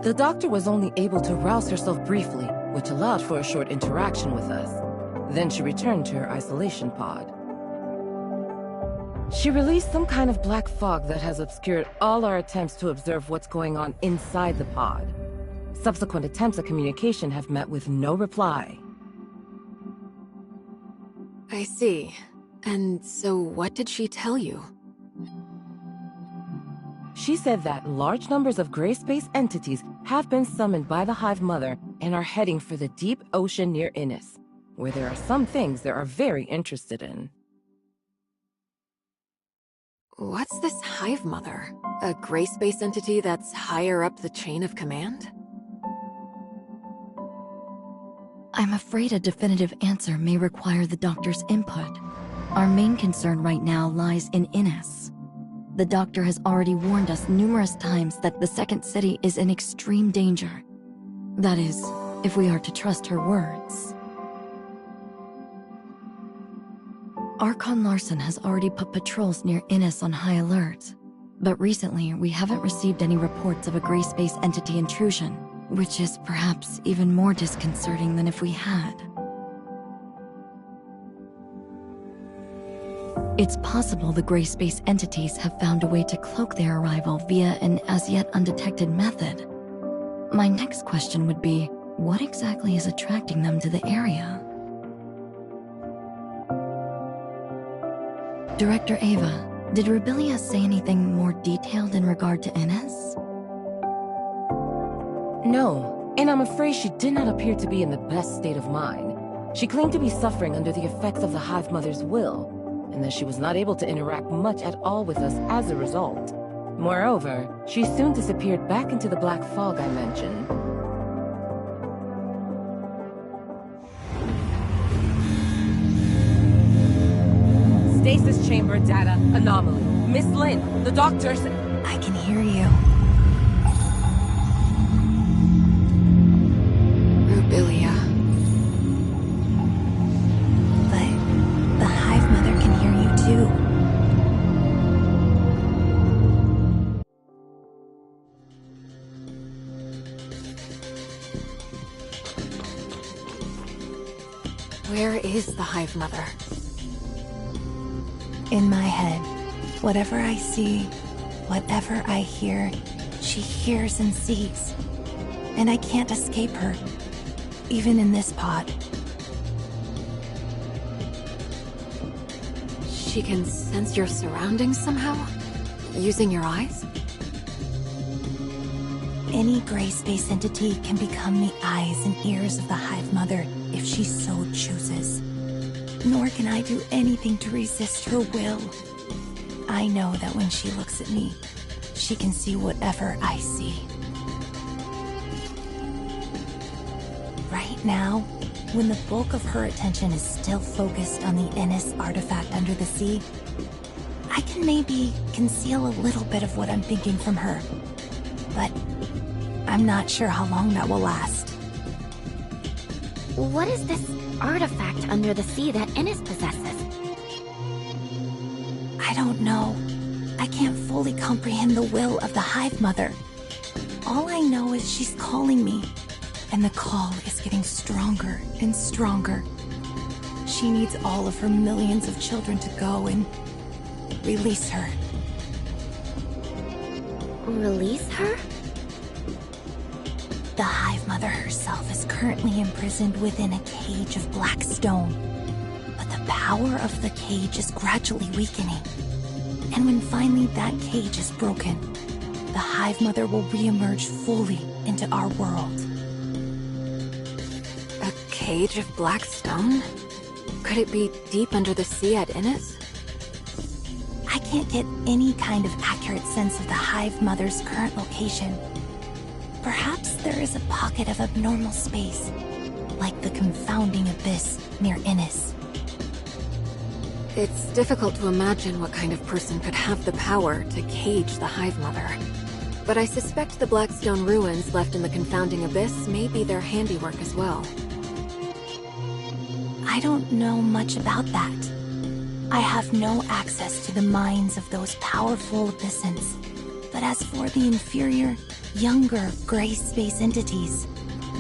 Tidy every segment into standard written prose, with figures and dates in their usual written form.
The doctor was only able to rouse herself briefly, which allowed for a short interaction with us. Then she returned to her isolation pod. She released some kind of black fog that has obscured all our attempts to observe what's going on inside the pod. Subsequent attempts at communication have met with no reply. I see. And so what did she tell you? She said that large numbers of gray space entities have been summoned by the Hive Mother and are heading for the deep ocean near Innis, where there are some things they are very interested in. What's this Hive Mother? A gray space entity that's higher up the chain of command? I'm afraid a definitive answer may require the doctor's input. Our main concern right now lies in Innis. The doctor has already warned us numerous times that the second city is in extreme danger. That is, if we are to trust her words. Archon Larson has already put patrols near Innis on high alert, but recently we haven't received any reports of a gray space entity intrusion, which is perhaps even more disconcerting than if we had. It's possible the gray space entities have found a way to cloak their arrival via an as-yet undetected method. My next question would be, what exactly is attracting them to the area? Director Ava, did Rebellia say anything more detailed in regard to Innis? No, and I'm afraid she did not appear to be in the best state of mind. She claimed to be suffering under the effects of the Hive Mother's will, and that she was not able to interact much at all with us as a result. Moreover, she soon disappeared back into the black fog I mentioned. Stasis chamber data anomaly. Miss Lin, the doctor's... I can hear you. Rebellia. But the Hive Mother can hear you too. Where is the Hive Mother? In my head, whatever I see, whatever I hear, she hears and sees. And I can't escape her, even in this pod. She can sense your surroundings somehow? Using your eyes? Any gray space entity can become the eyes and ears of the Hive Mother if she so chooses. Nor can I do anything to resist her will. I know that when she looks at me, she can see whatever I see. Right now, when the bulk of her attention is still focused on the Innis artifact under the sea, I can maybe conceal a little bit of what I'm thinking from her. But I'm not sure how long that will last. What is this artifact under the sea that Innis possesses? I don't know. I can't fully comprehend the will of the Hive Mother. All I know is she's calling me, and the call is getting stronger and stronger. She needs all of her millions of children to go and release her. Release her? The Hive Mother herself is currently imprisoned within a cage of black stone. But the power of the cage is gradually weakening. And when finally that cage is broken, the Hive Mother will re-emerge fully into our world. A cage of black stone? Could it be deep under the sea at Innis? I can't get any kind of accurate sense of the Hive Mother's current location. Perhaps there is a pocket of abnormal space, like the confounding abyss near Innis. It's difficult to imagine what kind of person could have the power to cage the Hive Mother. But I suspect the Blackstone ruins left in the confounding abyss may be their handiwork as well. I don't know much about that. I have no access to the minds of those powerful abyssins. But as for the inferior, younger gray space entities,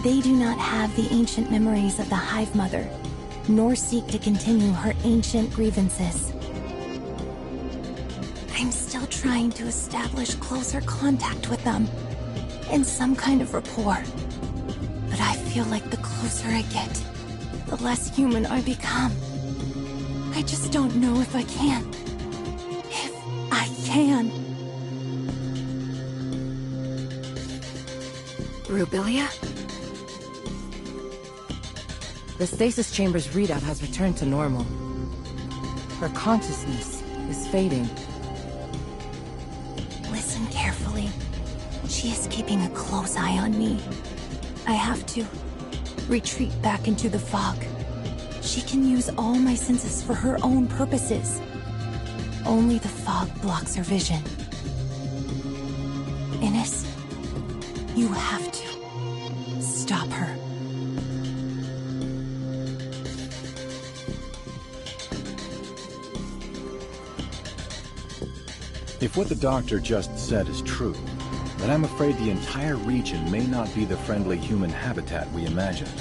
they do not have the ancient memories of the Hive Mother, nor seek to continue her ancient grievances. I'm still trying to establish closer contact with them, and some kind of rapport. But I feel like the closer I get, the less human I become. I just don't know if I can. If I can. Rubilia? The stasis chamber's readout has returned to normal. Her consciousness is fading. Listen carefully. She is keeping a close eye on me. I have to retreat back into the fog. She can use all my senses for her own purposes. Only the fog blocks her vision. Innis, you have to stop her. If what the doctor just said is true, then I'm afraid the entire region may not be the friendly human habitat we imagined.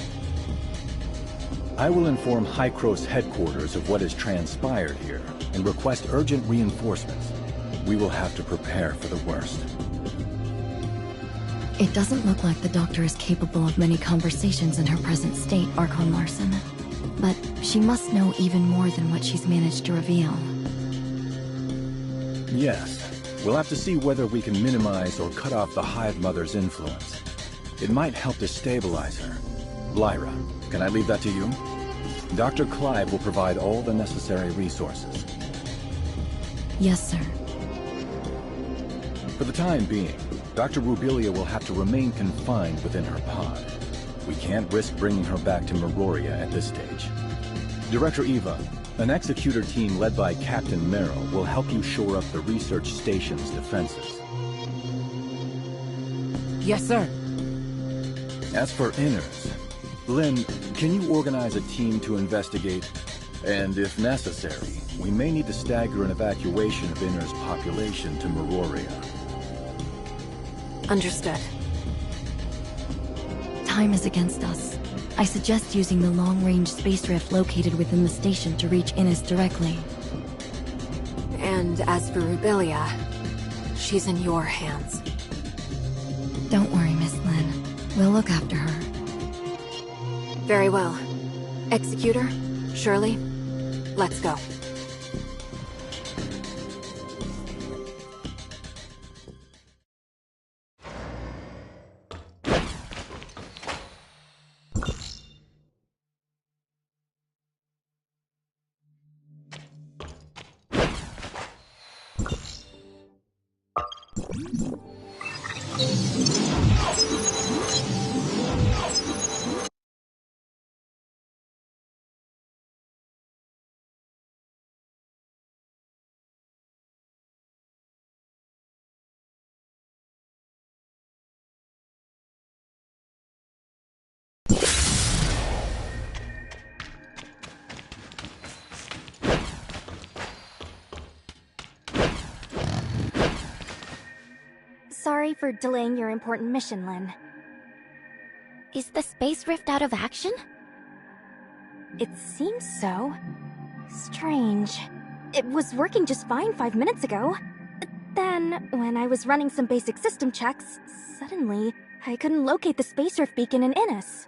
I will inform Hycros headquarters of what has transpired here and request urgent reinforcements. We will have to prepare for the worst. It doesn't look like the doctor is capable of many conversations in her present state, Archon Larson. But she must know even more than what she's managed to reveal. Yes, we'll have to see whether we can minimize or cut off the Hive Mother's influence. It might help to stabilize her. Lyra, can I leave that to you? Dr. Clive will provide all the necessary resources. Yes, sir. For the time being, Dr. Rubilia will have to remain confined within her pod. We can't risk bringing her back to Meroria at this stage. Director Eva, an executor team led by Captain Merrill will help you shore up the research station's defenses. Yes, sir. As for Inners, Lynn, can you organize a team to investigate? And if necessary, we may need to stagger an evacuation of Inners' population to Meroria. Understood. Time is against us. I suggest using the long-range space rift located within the station to reach Innis directly. And as for Rubilia, she's in your hands. Don't worry, Miss Lynn. We'll look after her. Very well. Executor, Shirley, let's go. Sorry for delaying your important mission, Lynn. Is the space rift out of action? It seems so. Strange. It was working just fine 5 minutes ago. Then, when I was running some basic system checks, suddenly, I couldn't locate the space rift beacon in Innis.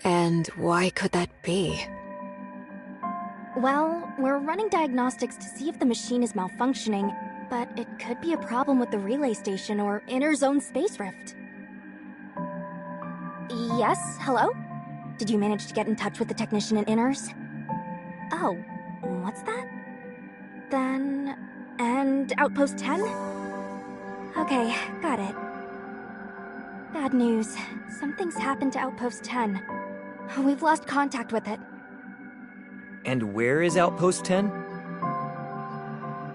And why could that be? Well, we're running diagnostics to see if the machine is malfunctioning, but it could be a problem with the relay station or inner zone space rift. Yes, hello? Did you manage to get in touch with the technician in Inners? Oh, what's that? Then... and Outpost 10? Okay, got it. Bad news. Something's happened to Outpost 10. We've lost contact with it. And where is Outpost 10?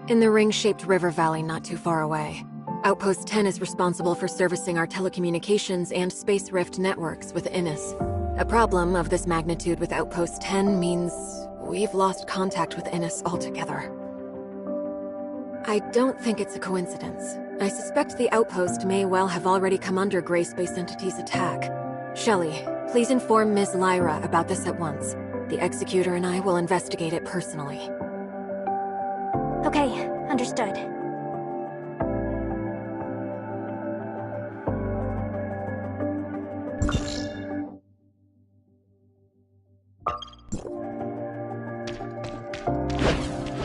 In the ring-shaped river valley not too far away. Outpost 10 is responsible for servicing our telecommunications and space rift networks with Innis. A problem of this magnitude with Outpost 10 means we've lost contact with Innis altogether. I don't think it's a coincidence. I suspect the outpost may well have already come under Gray Space Entity's attack. Shelley, please inform Ms. Lyra about this at once. The Executor and I will investigate it personally. Okay, understood.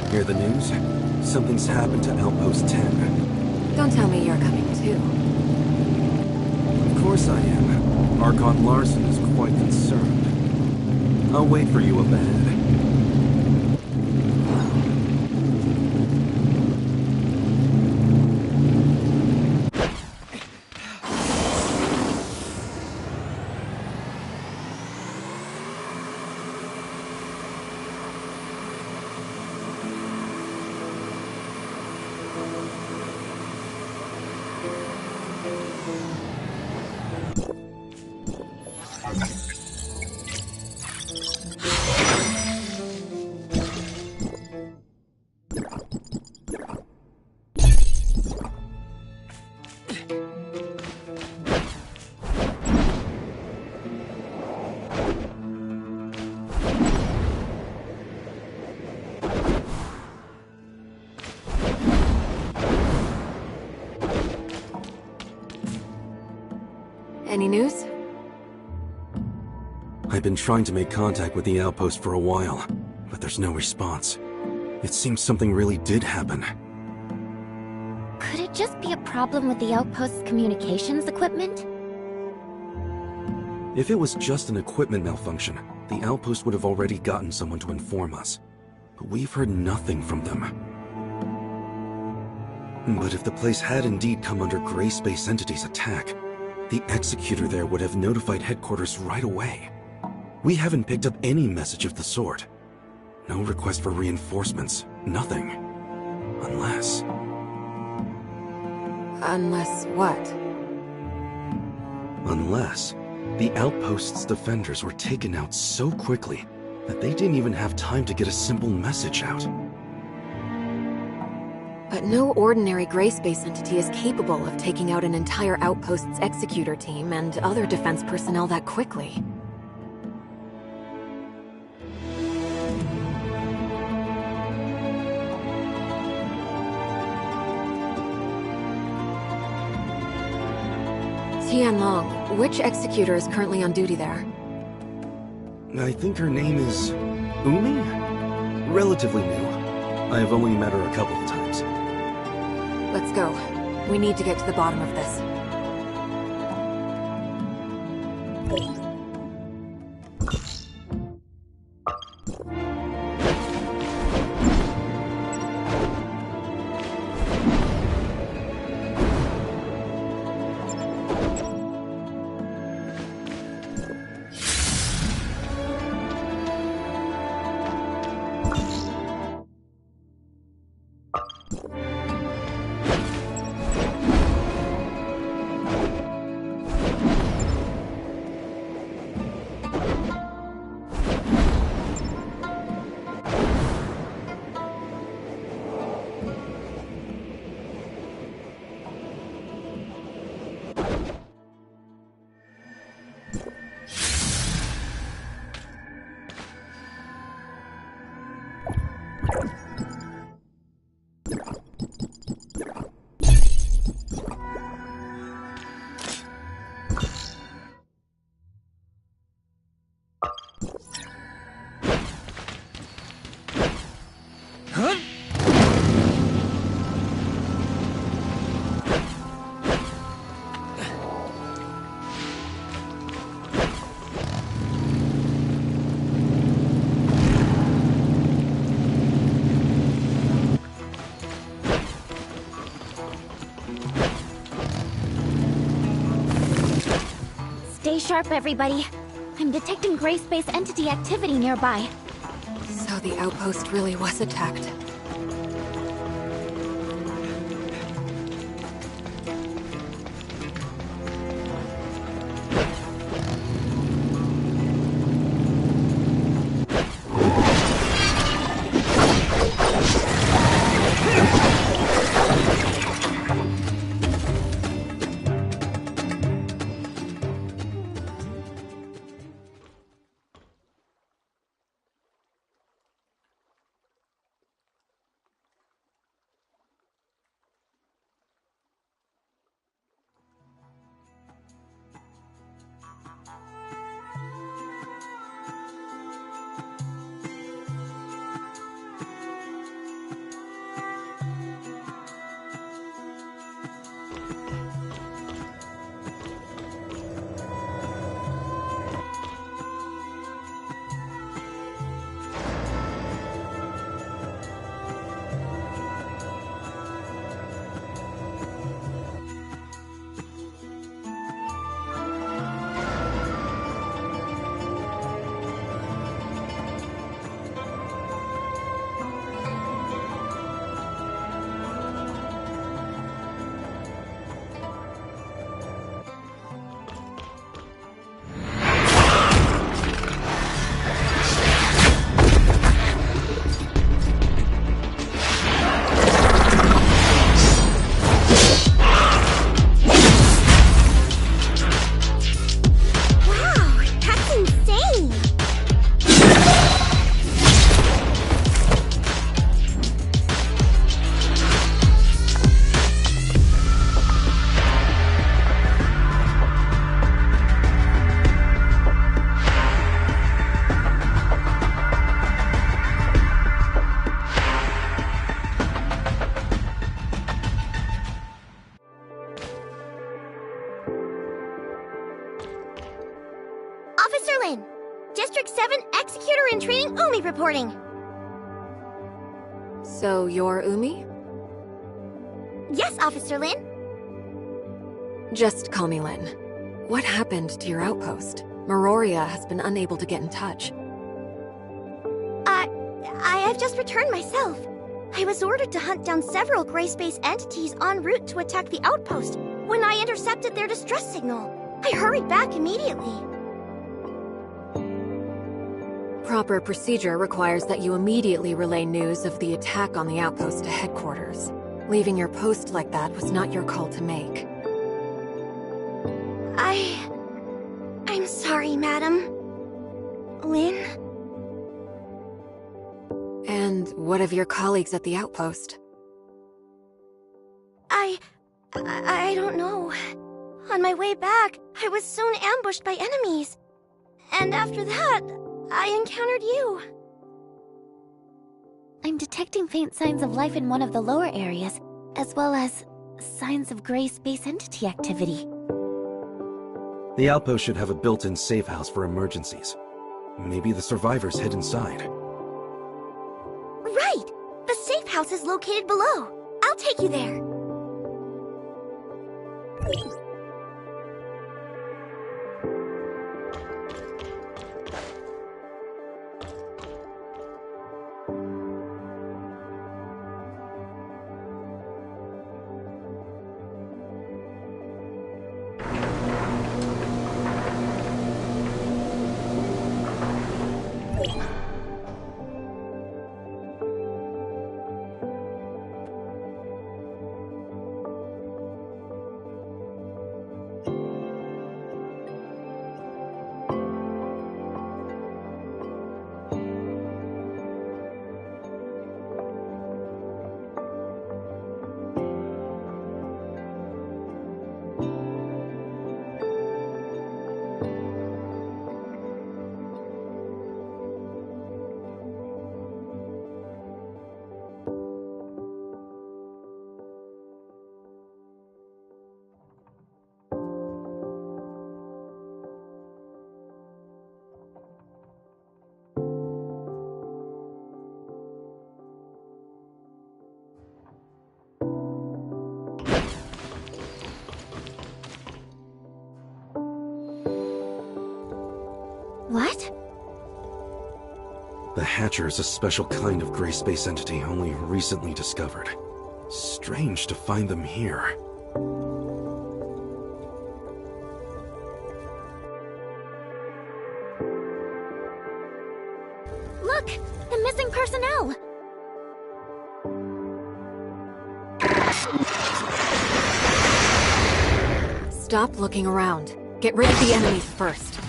Hear the news? Something's happened to Outpost 10. Don't tell me you're coming too. Of course I am. Archon Larson is quite concerned. I'll wait for you abed. Any news? I've been trying to make contact with the outpost for a while, but there's no response. It seems something really did happen. Could it just be a problem with the outpost's communications equipment? If it was just an equipment malfunction, the outpost would have already gotten someone to inform us. But we've heard nothing from them. But if the place had indeed come under Gray Space Entity's attack, the Executor there would have notified headquarters right away. We haven't picked up any message of the sort. No request for reinforcements, nothing. Unless... Unless what? Unless the outpost's defenders were taken out so quickly that they didn't even have time to get a simple message out. But no ordinary Gray Space entity is capable of taking out an entire outpost's executor team and other defense personnel that quickly. Tianlong, which executor is currently on duty there? I think her name is... Umi? Relatively new. I have only met her a couple of times. Let's go. We need to get to the bottom of this. Stay sharp, everybody. I'm detecting gray space entity activity nearby. So the outpost really was attacked. Officer Lin! District 7 Executor in Training Umi reporting! So you're Umi? Yes, Officer Lin? Just call me Lin. What happened to your outpost? Meroria has been unable to get in touch. I've just returned myself. I was ordered to hunt down several gray space entities en route to attack the outpost when I intercepted their distress signal. I hurried back immediately. Proper procedure requires that you immediately relay news of the attack on the outpost to headquarters. Leaving your post like that was not your call to make. I'm sorry, madam. Lin? And what of your colleagues at the outpost? I don't know. On my way back, I was soon ambushed by enemies. And after that, I encountered you. I'm detecting faint signs of life in one of the lower areas, as well as signs of gray space entity activity. The outpost should have a built-in safe house for emergencies. Maybe the survivors hid inside. Right! The safe house is located below. I'll take you there. Hatcher is a special kind of gray space entity only recently discovered. Strange to find them here. Look! The missing personnel! Stop looking around. Get rid of the enemies first.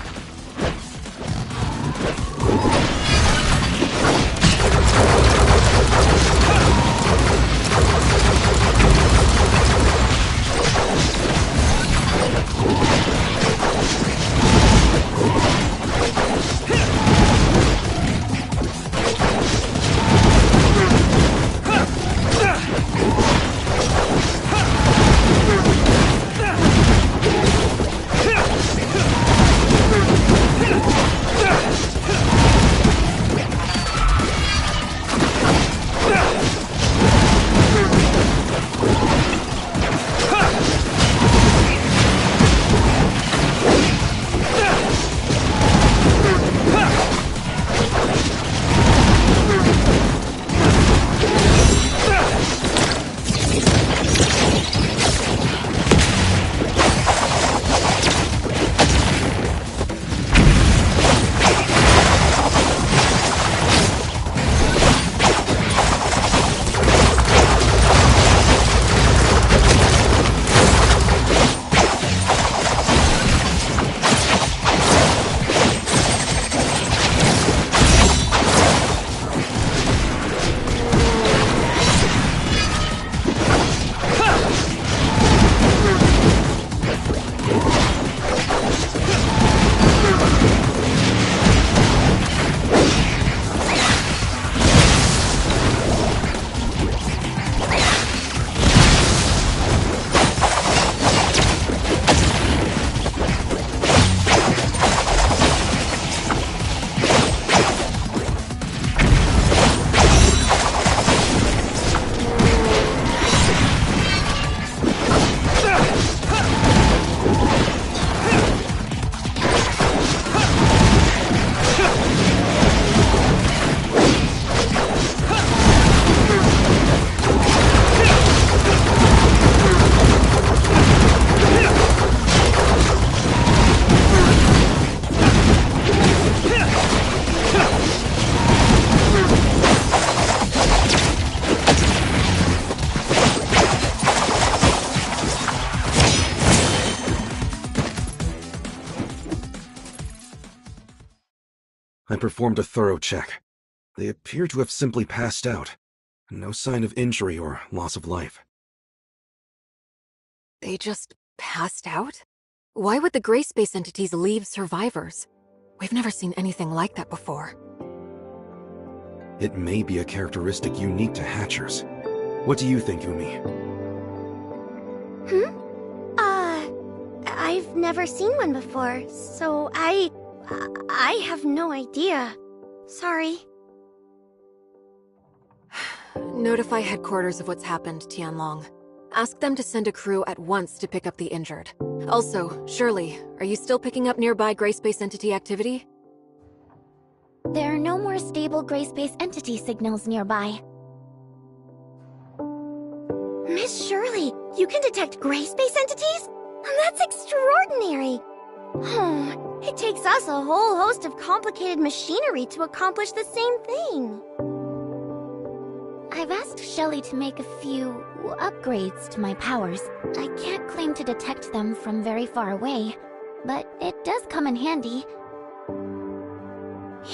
I performed a thorough check. They appear to have simply passed out. No sign of injury or loss of life. They just passed out? Why would the gray space entities leave survivors? We've never seen anything like that before. It may be a characteristic unique to Hatchers. What do you think, Umi? I've never seen one before, so I have no idea. Sorry. Notify headquarters of what's happened, Tianlong. Ask them to send a crew at once to pick up the injured. Also, Shirley, are you still picking up nearby gray space entity activity? There are no more stable gray space entity signals nearby. Miss Shirley, you can detect gray space entities? That's extraordinary! It takes us a whole host of complicated machinery to accomplish the same thing. I've asked Shelley to make a few upgrades to my powers. I can't claim to detect them from very far away, but it does come in handy.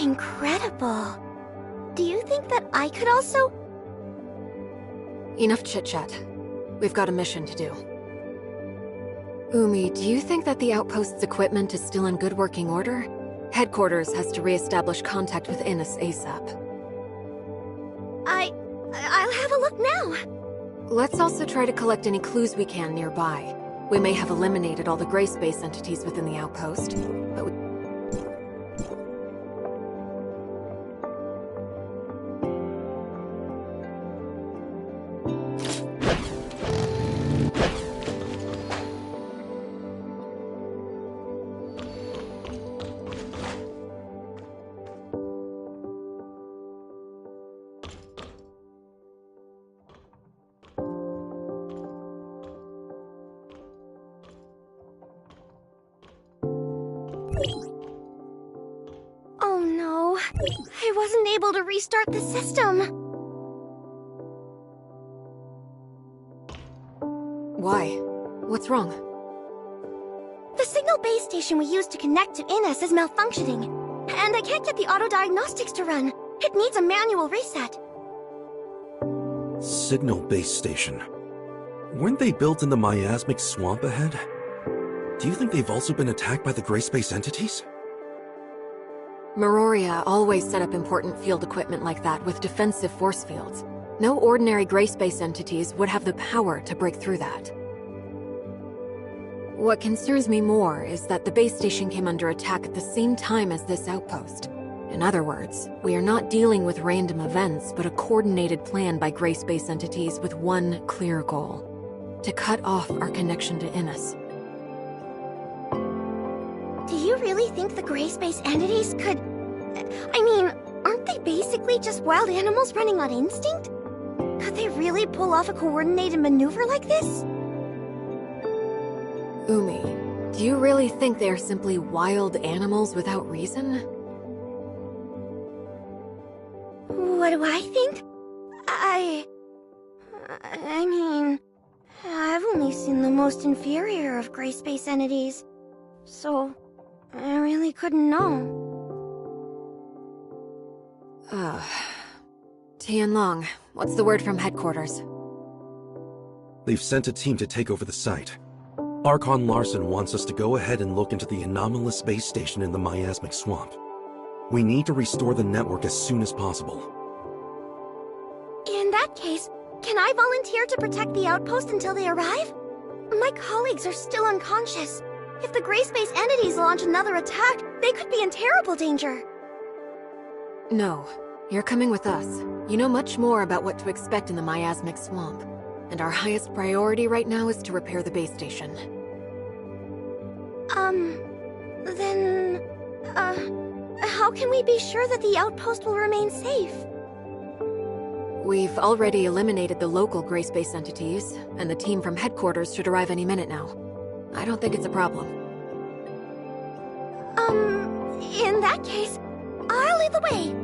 Incredible! Do you think that I could also... Enough chit-chat. We've got a mission to do. Umi, do you think that the outpost's equipment is still in good working order? Headquarters has to re-establish contact with Innes ASAP. I'll have a look now. Let's also try to collect any clues we can nearby. We may have eliminated all the gray space entities within the outpost, but we... able to restart the system. Why? What's wrong? The signal base station we used to connect to Innes is malfunctioning, and I can't get the auto-diagnostics to run. It needs a manual reset. Signal base station. Weren't they built in the miasmic swamp ahead? Do you think they've also been attacked by the gray space entities? Meroria always set up important field equipment like that with defensive force fields. No ordinary gray space entities would have the power to break through that. What concerns me more is that the base station came under attack at the same time as this outpost. In other words, we are not dealing with random events, but a coordinated plan by gray space entities with one clear goal: to cut off our connection to Innes. Do you really think the gray space entities could... I mean, aren't they basically just wild animals running on instinct? Could they really pull off a coordinated maneuver like this? Umi, do you really think they are simply wild animals without reason? What do I think? I mean, I've only seen the most inferior of gray space entities, so I really couldn't know. Tianlong, what's the word from headquarters? They've sent a team to take over the site. Archon Larson wants us to go ahead and look into the anomalous space station in the miasmic swamp. We need to restore the network as soon as possible. In that case, can I volunteer to protect the outpost until they arrive? My colleagues are still unconscious. If the gray space entities launch another attack, they could be in terrible danger. No, you're coming with us. You know much more about what to expect in the miasmic swamp. And our highest priority right now is to repair the base station. Then... how can we be sure that the outpost will remain safe? We've already eliminated the local gray space entities, and the team from headquarters should arrive any minute now. I don't think it's a problem. In that case, I'll lead the way.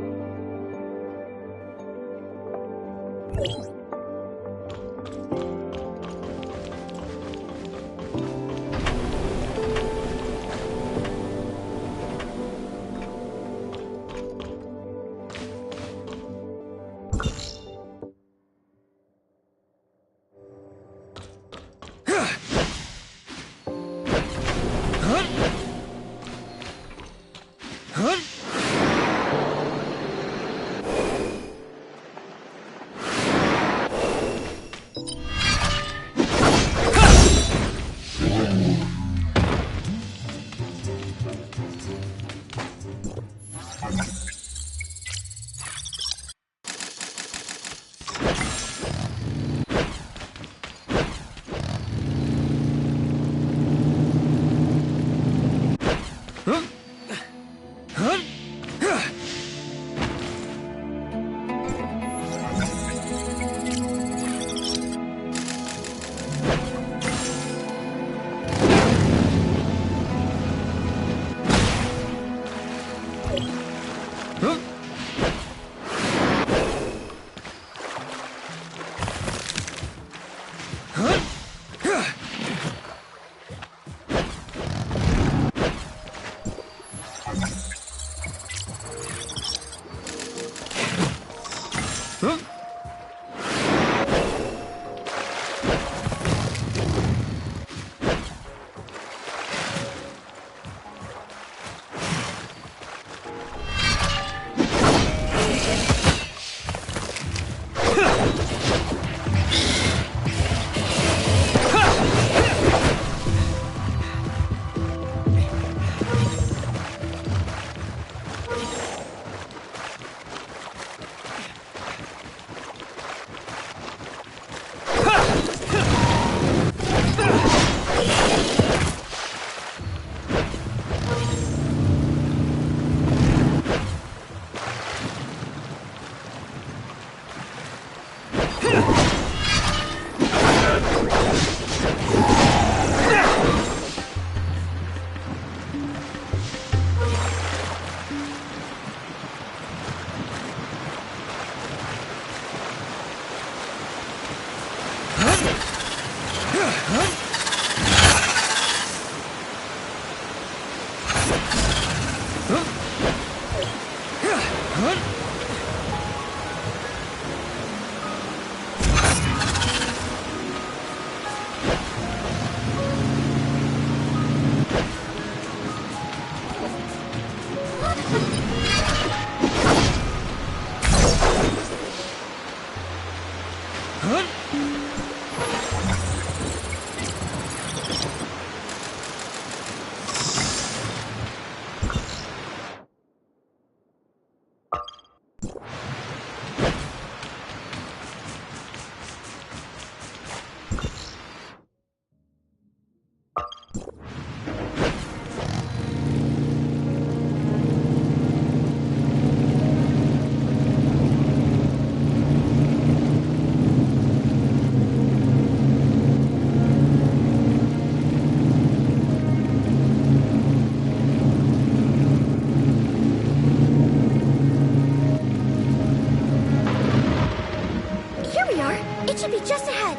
It should be just ahead.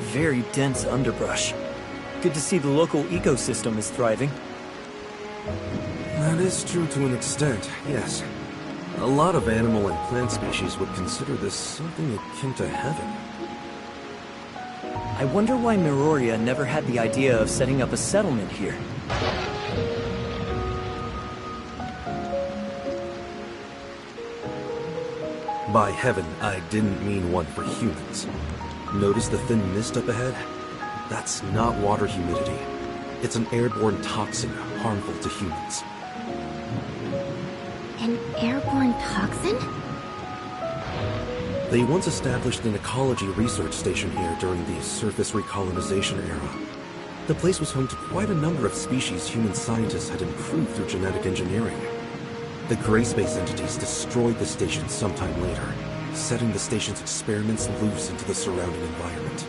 Very dense underbrush. Good to see the local ecosystem is thriving. That is true to an extent, yes. A lot of animal and plant species would consider this something akin to heaven. I wonder why Miroria never had the idea of setting up a settlement here. By heaven, I didn't mean one for humans. Notice the thin mist up ahead? That's not water humidity. It's an airborne toxin harmful to humans. An airborne toxin? They once established an ecology research station here during the surface recolonization era. The place was home to quite a number of species human scientists had improved through genetic engineering. The gray space entities destroyed the station sometime later, setting the station's experiments loose into the surrounding environment.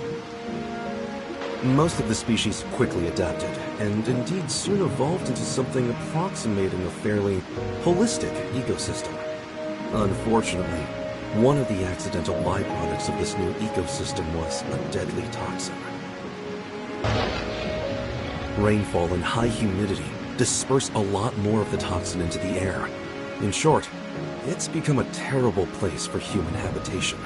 Most of the species quickly adapted, and indeed soon evolved into something approximating a fairly holistic ecosystem. Unfortunately, one of the accidental byproducts of this new ecosystem was a deadly toxin. Rainfall and high humidity disperse a lot more of the toxin into the air. In short, it's become a terrible place for human habitation.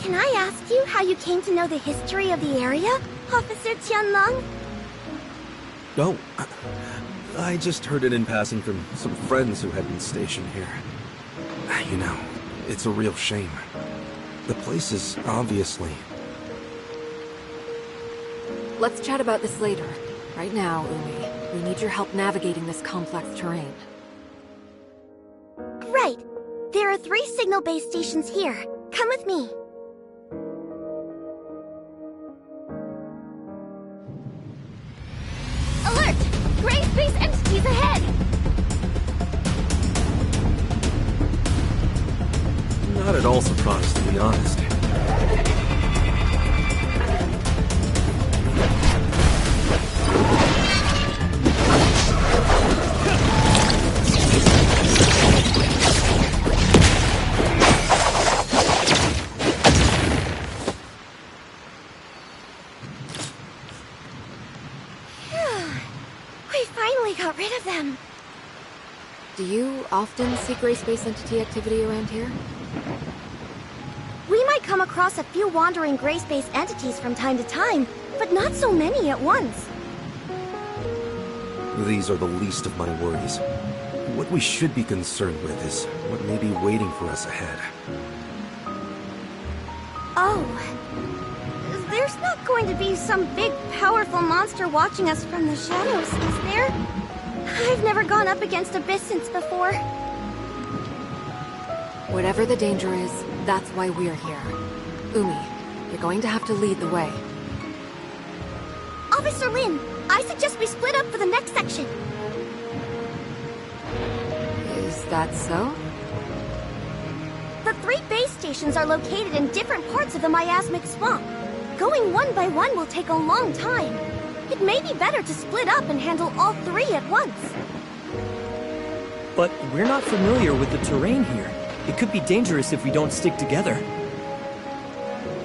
Can I ask you how you came to know the history of the area, Officer Tianlong? Oh, I just heard it in passing from some friends who had been stationed here. You know, it's a real shame. The place is obviously... Let's chat about this later. Right now, Umi, we need your help navigating this complex terrain. Right. There are 3 signal base stations here. Come with me. Alert! Gray space entities ahead! Not at all surprised, to be honest. Got rid of them. Do you often see gray space entity activity around here? We might come across a few wandering gray space entities from time to time, but not so many at once. These are the least of my worries. What we should be concerned with is what may be waiting for us ahead. Oh. There's not going to be some big, powerful monster watching us from the shadows, is there? I've never gone up against abyssins before. Whatever the danger is, that's why we're here. Umi, you're going to have to lead the way. Officer Lin, I suggest we split up for the next section. Is that so? The 3 base stations are located in different parts of the miasmic swamp. Going one by one will take a long time. It may be better to split up and handle all 3 at once. But we're not familiar with the terrain here. It could be dangerous if we don't stick together.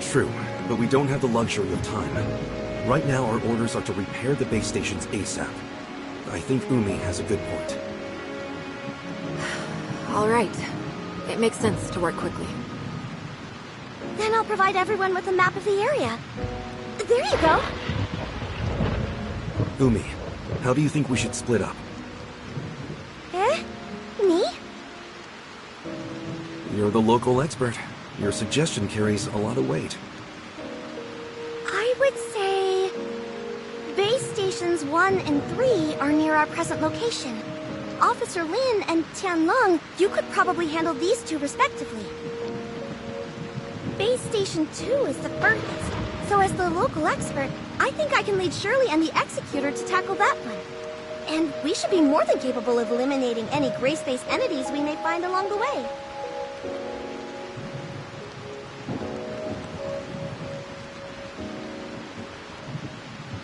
True, but we don't have the luxury of time. Right now, our orders are to repair the base stations ASAP. I think Umi has a good point. All right. It makes sense to work quickly. Then I'll provide everyone with a map of the area. There you go. Umi, how do you think we should split up? Eh? Me? You're the local expert. Your suggestion carries a lot of weight. I would say... Base Stations 1 and 3 are near our present location. Officer Lin and Tianlong, you could probably handle these two respectively. Base Station 2 is the furthest, so as the local expert, I think I can lead Shirley and the Executor to tackle that one. And we should be more than capable of eliminating any gray space entities we may find along the way.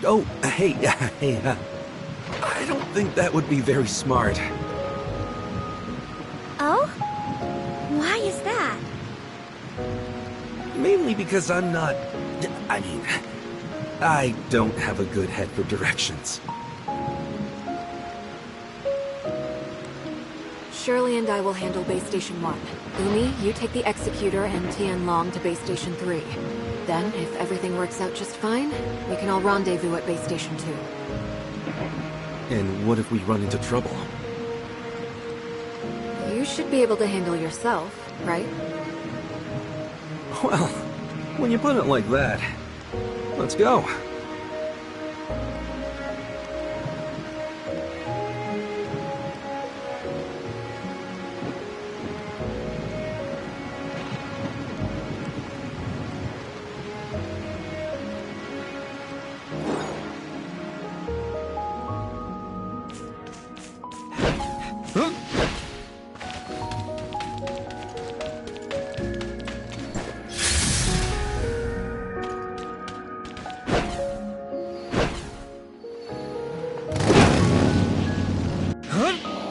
Oh, hey, I don't think that would be very smart. Oh? Why is that? Mainly because I don't have a good head for directions. Shirley and I will handle Base Station 1. Umi, you take the Executor and Tianlong to Base Station 3. Then, if everything works out just fine, we can all rendezvous at Base Station 2. And what if we run into trouble? You should be able to handle yourself, right? Well, when you put it like that, let's go.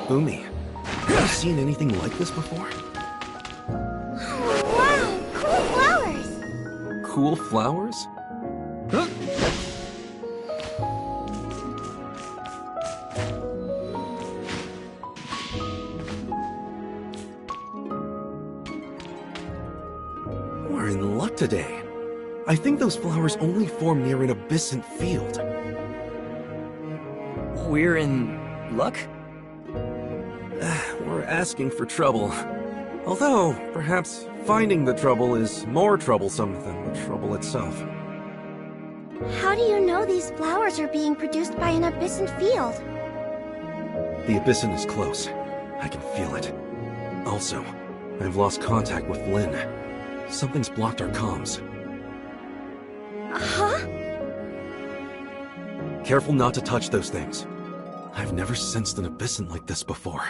Umi, have you seen anything like this before? Oh, wow! Cool flowers! Cool flowers? We're in luck today. I think those flowers only form near an abyssant field. We're in luck? We're asking for trouble. Although, perhaps finding the trouble is more troublesome than the trouble itself. How do you know these flowers are being produced by an abyssant field? The abyssant is close. I can feel it. Also, I've lost contact with Lin. Something's blocked our comms. Huh? Careful not to touch those things. I've never sensed an abyssant like this before.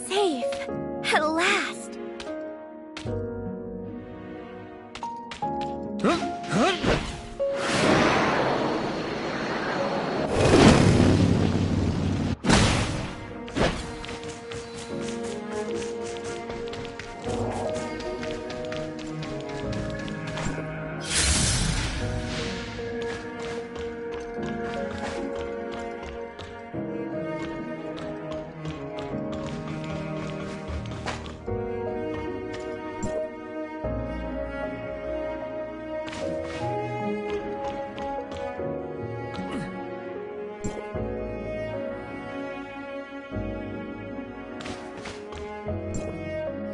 Safe. At last.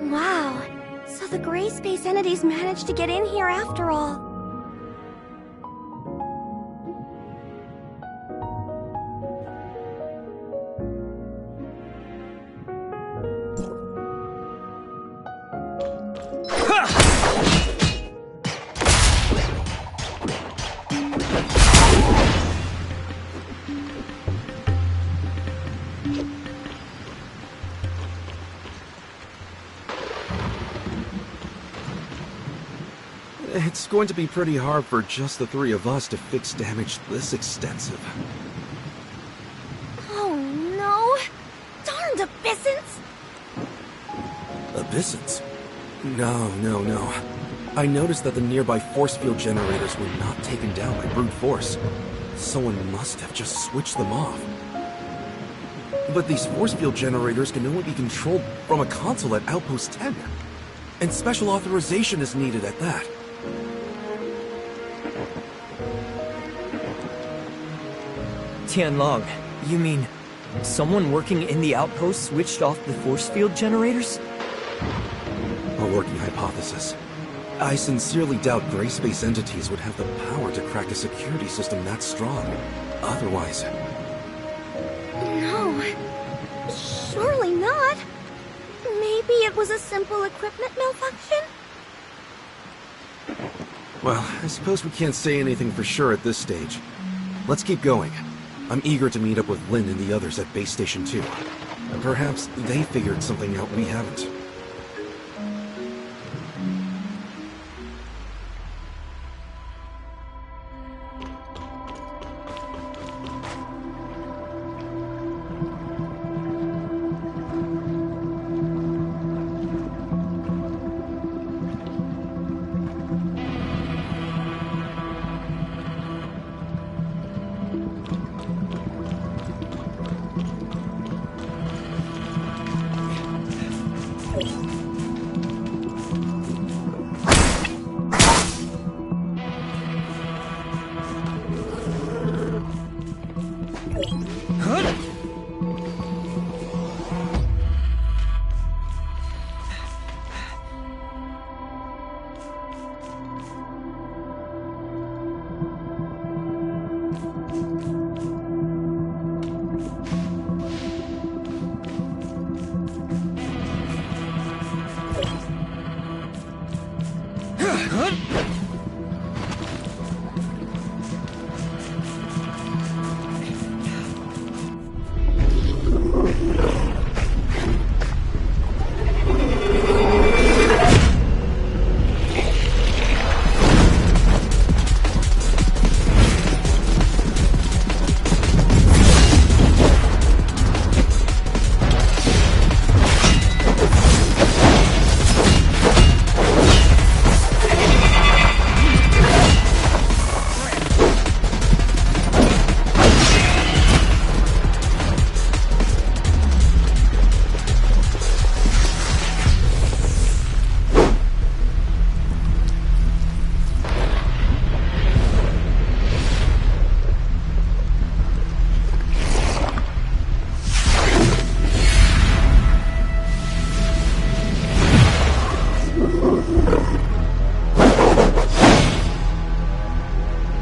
Wow. So the gray space entities managed to get in here after all. It's going to be pretty hard for just the three of us to fix damage this extensive. Oh no! Darned abyssins! Abyssins? No. I noticed that the nearby force field generators were not taken down by brute force. Someone must have just switched them off. But these force field generators can only be controlled from a console at Outpost 10. And special authorization is needed at that. Tianlong, you mean someone working in the outpost switched off the force field generators? A working hypothesis. I sincerely doubt gray space entities would have the power to crack a security system that strong. Otherwise... No. Surely not. Maybe it was a simple equipment malfunction? Well, I suppose we can't say anything for sure at this stage. Let's keep going. I'm eager to meet up with Lynn and the others at Base Station 2. And perhaps they figured something out we haven't.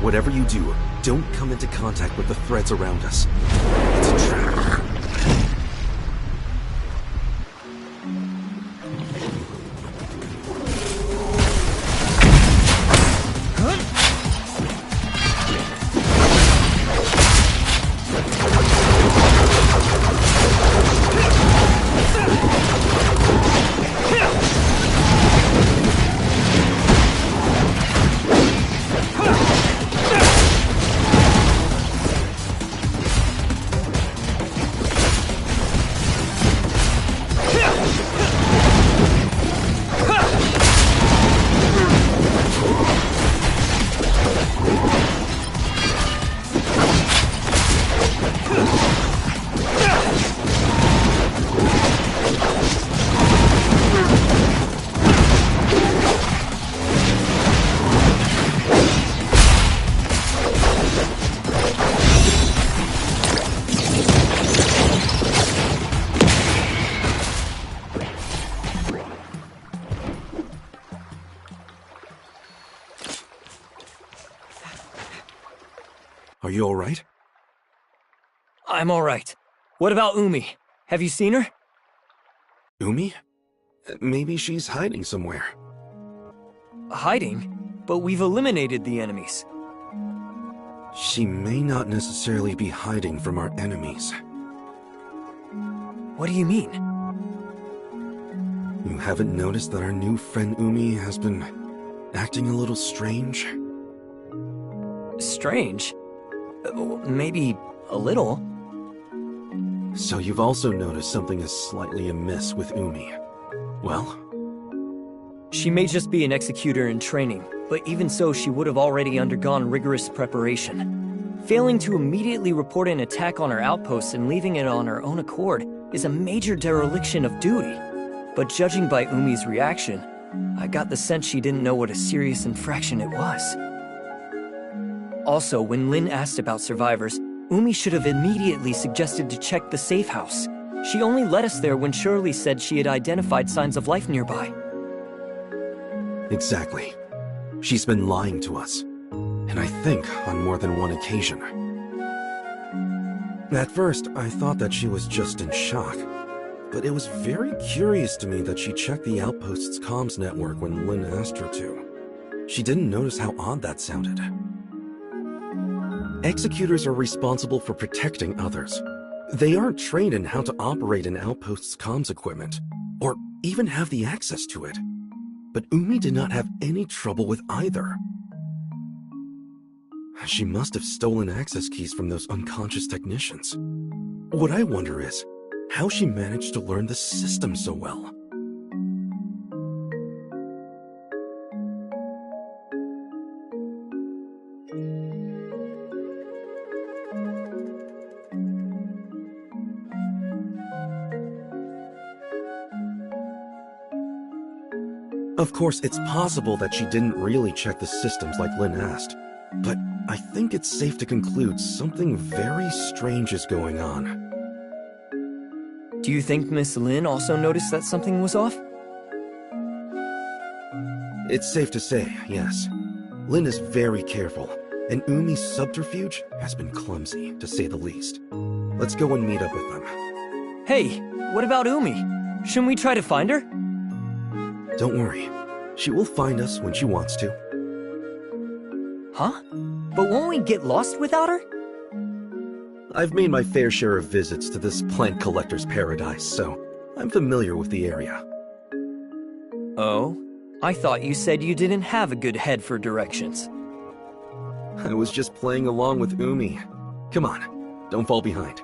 Whatever you do, don't come into contact with the threads around us. It's a trap. Are you alright? I'm alright. What about Umi? Have you seen her? Umi? Maybe she's hiding somewhere. Hiding? But we've eliminated the enemies. She may not necessarily be hiding from our enemies. What do you mean? You haven't noticed that our new friend Umi has been acting a little strange? Strange? Maybe a little. So you've also noticed something is slightly amiss with Umi. Well? She may just be an executor in training, but even so, she would have already undergone rigorous preparation. Failing to immediately report an attack on her outpost and leaving it on her own accord is a major dereliction of duty. But judging by Umi's reaction, I got the sense she didn't know what a serious infraction it was. Also, when Lin asked about survivors, Umi should have immediately suggested to check the safe house. She only led us there when Shirley said she had identified signs of life nearby. Exactly. She's been lying to us. And I think on more than one occasion. At first, I thought that she was just in shock. But it was very curious to me that she checked the outpost's comms network when Lin asked her to. She didn't notice how odd that sounded. Executors are responsible for protecting others. They aren't trained in how to operate an outpost's comms equipment, or even have the access to it. But Umi did not have any trouble with either. She must have stolen access keys from those unconscious technicians. What I wonder is, how she managed to learn the system so well. Of course, it's possible that she didn't really check the systems like Lin asked, but I think it's safe to conclude something very strange is going on. Do you think Miss Lin also noticed that something was off? It's safe to say, yes. Lin is very careful, and Umi's subterfuge has been clumsy, to say the least. Let's go and meet up with them. Hey, what about Umi? Shouldn't we try to find her? Don't worry. She will find us when she wants to. Huh? But won't we get lost without her? I've made my fair share of visits to this plant collector's paradise, so I'm familiar with the area. Oh? I thought you said you didn't have a good head for directions. I was just playing along with Umi. Come on, don't fall behind.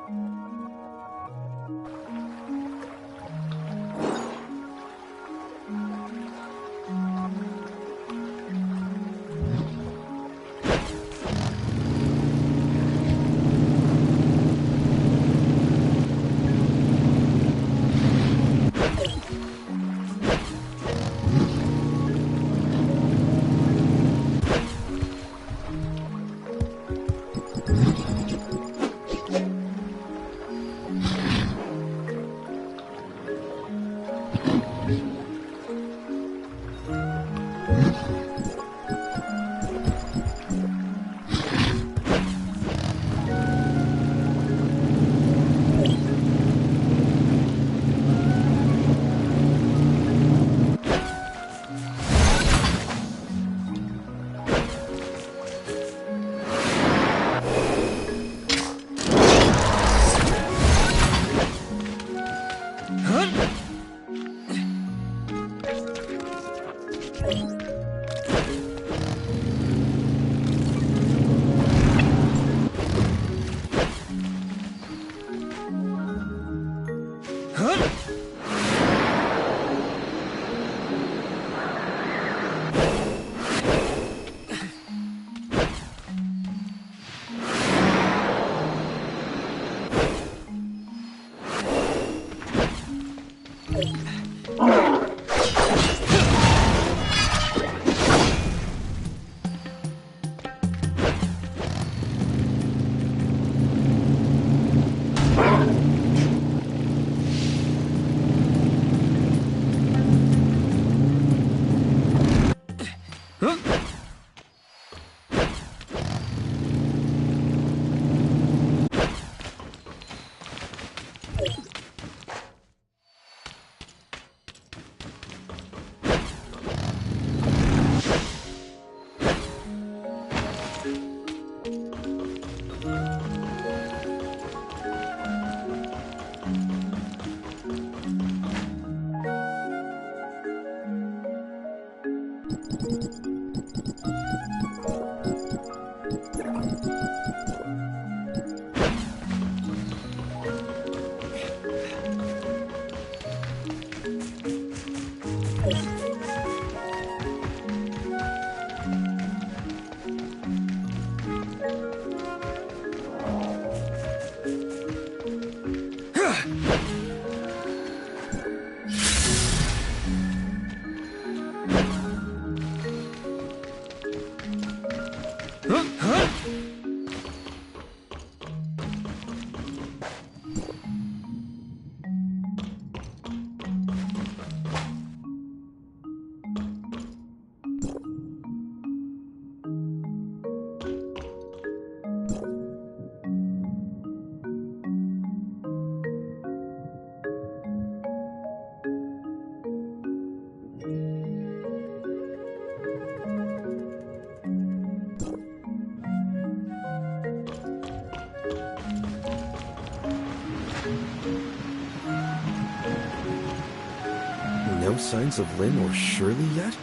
signs of Lynn or Shirley yet?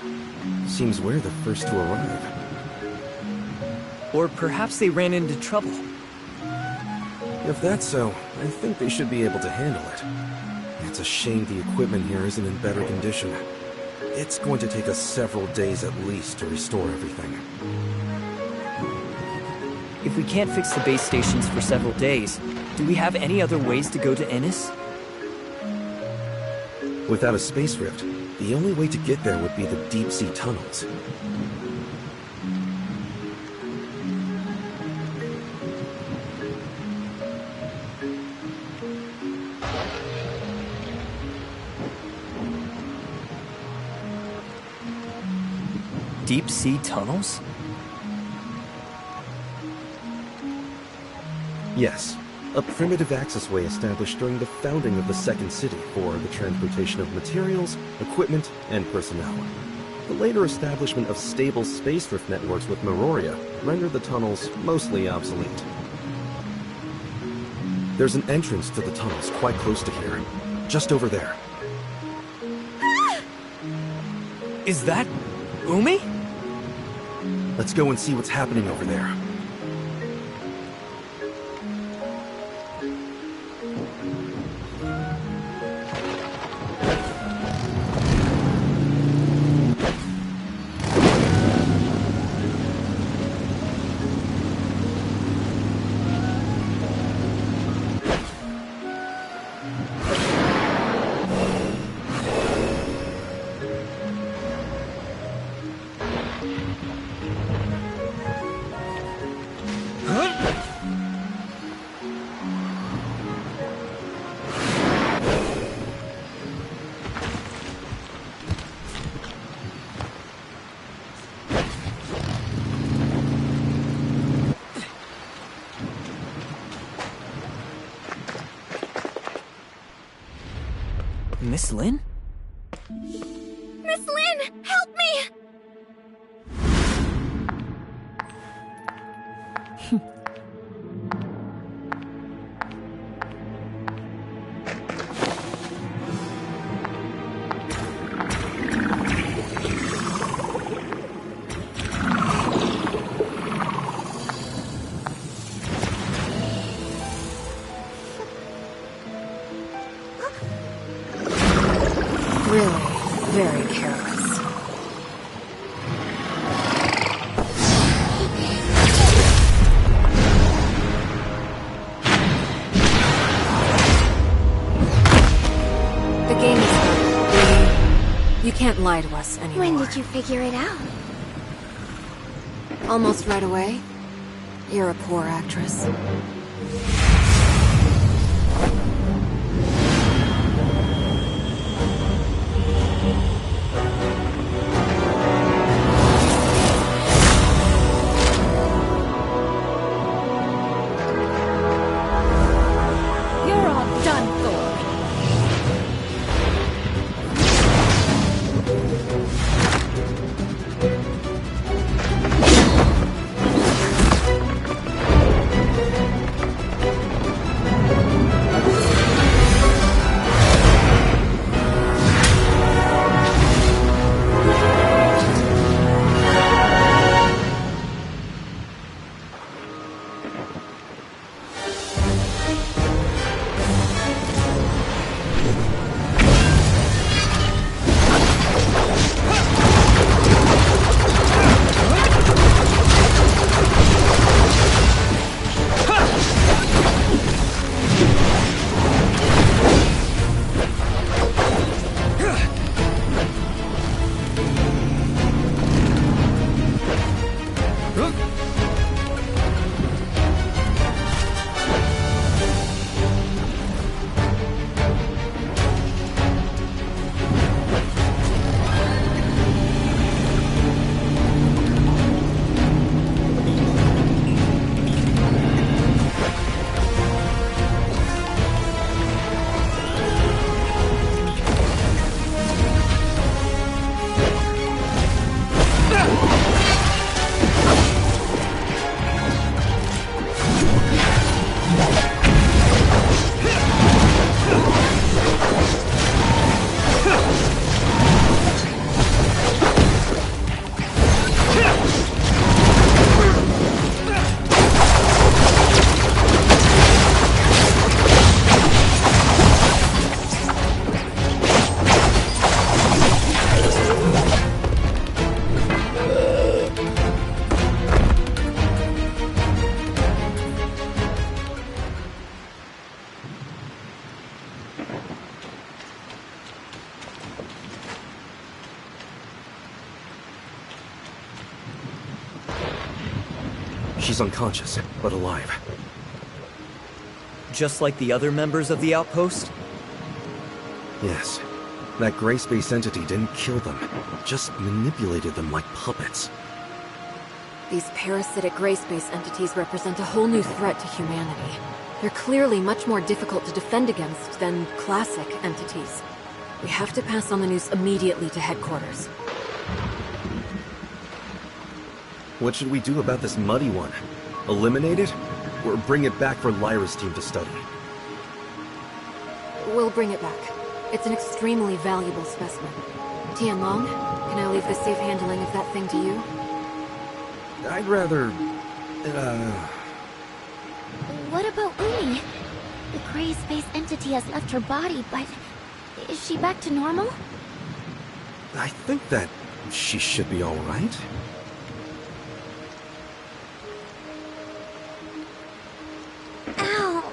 Seems we're the first to arrive. Or perhaps they ran into trouble. If that's so, I think they should be able to handle it. It's a shame the equipment here isn't in better condition. It's going to take us several days at least to restore everything. If we can't fix the base stations for several days, do we have any other ways to go to Innis? Without a space rift, the only way to get there would be the deep-sea tunnels. Deep-sea tunnels? Yes, a primitive accessway established during the founding of the Second City for the transportation of materials, equipment, and personnel. The later establishment of stable space rift networks with Meroria rendered the tunnels mostly obsolete. There's an entrance to the tunnels quite close to here, just over there. Is that Umi? Let's go and see what's happening over there. Miss Lynn? Miss Lynn, help me! Really, very careless. The game is up. You can't lie to us anymore. When did you figure it out? Almost right away. You're a poor actress. You're all done for. She's unconscious, but alive. Just like the other members of the outpost? Yes. That gray space entity didn't kill them, just manipulated them like puppets. These parasitic gray space entities represent a whole new threat to humanity. They're clearly much more difficult to defend against than classic entities. We have to pass on the news immediately to headquarters. What should we do about this muddy one? Eliminate it? Or bring it back for Lyra's team to study? We'll bring it back. It's an extremely valuable specimen. Tianlong, can I leave the safe handling of that thing to you? I'd rather... What about Umi? The gray space entity has left her body, but is she back to normal? I think that she should be alright. Ow!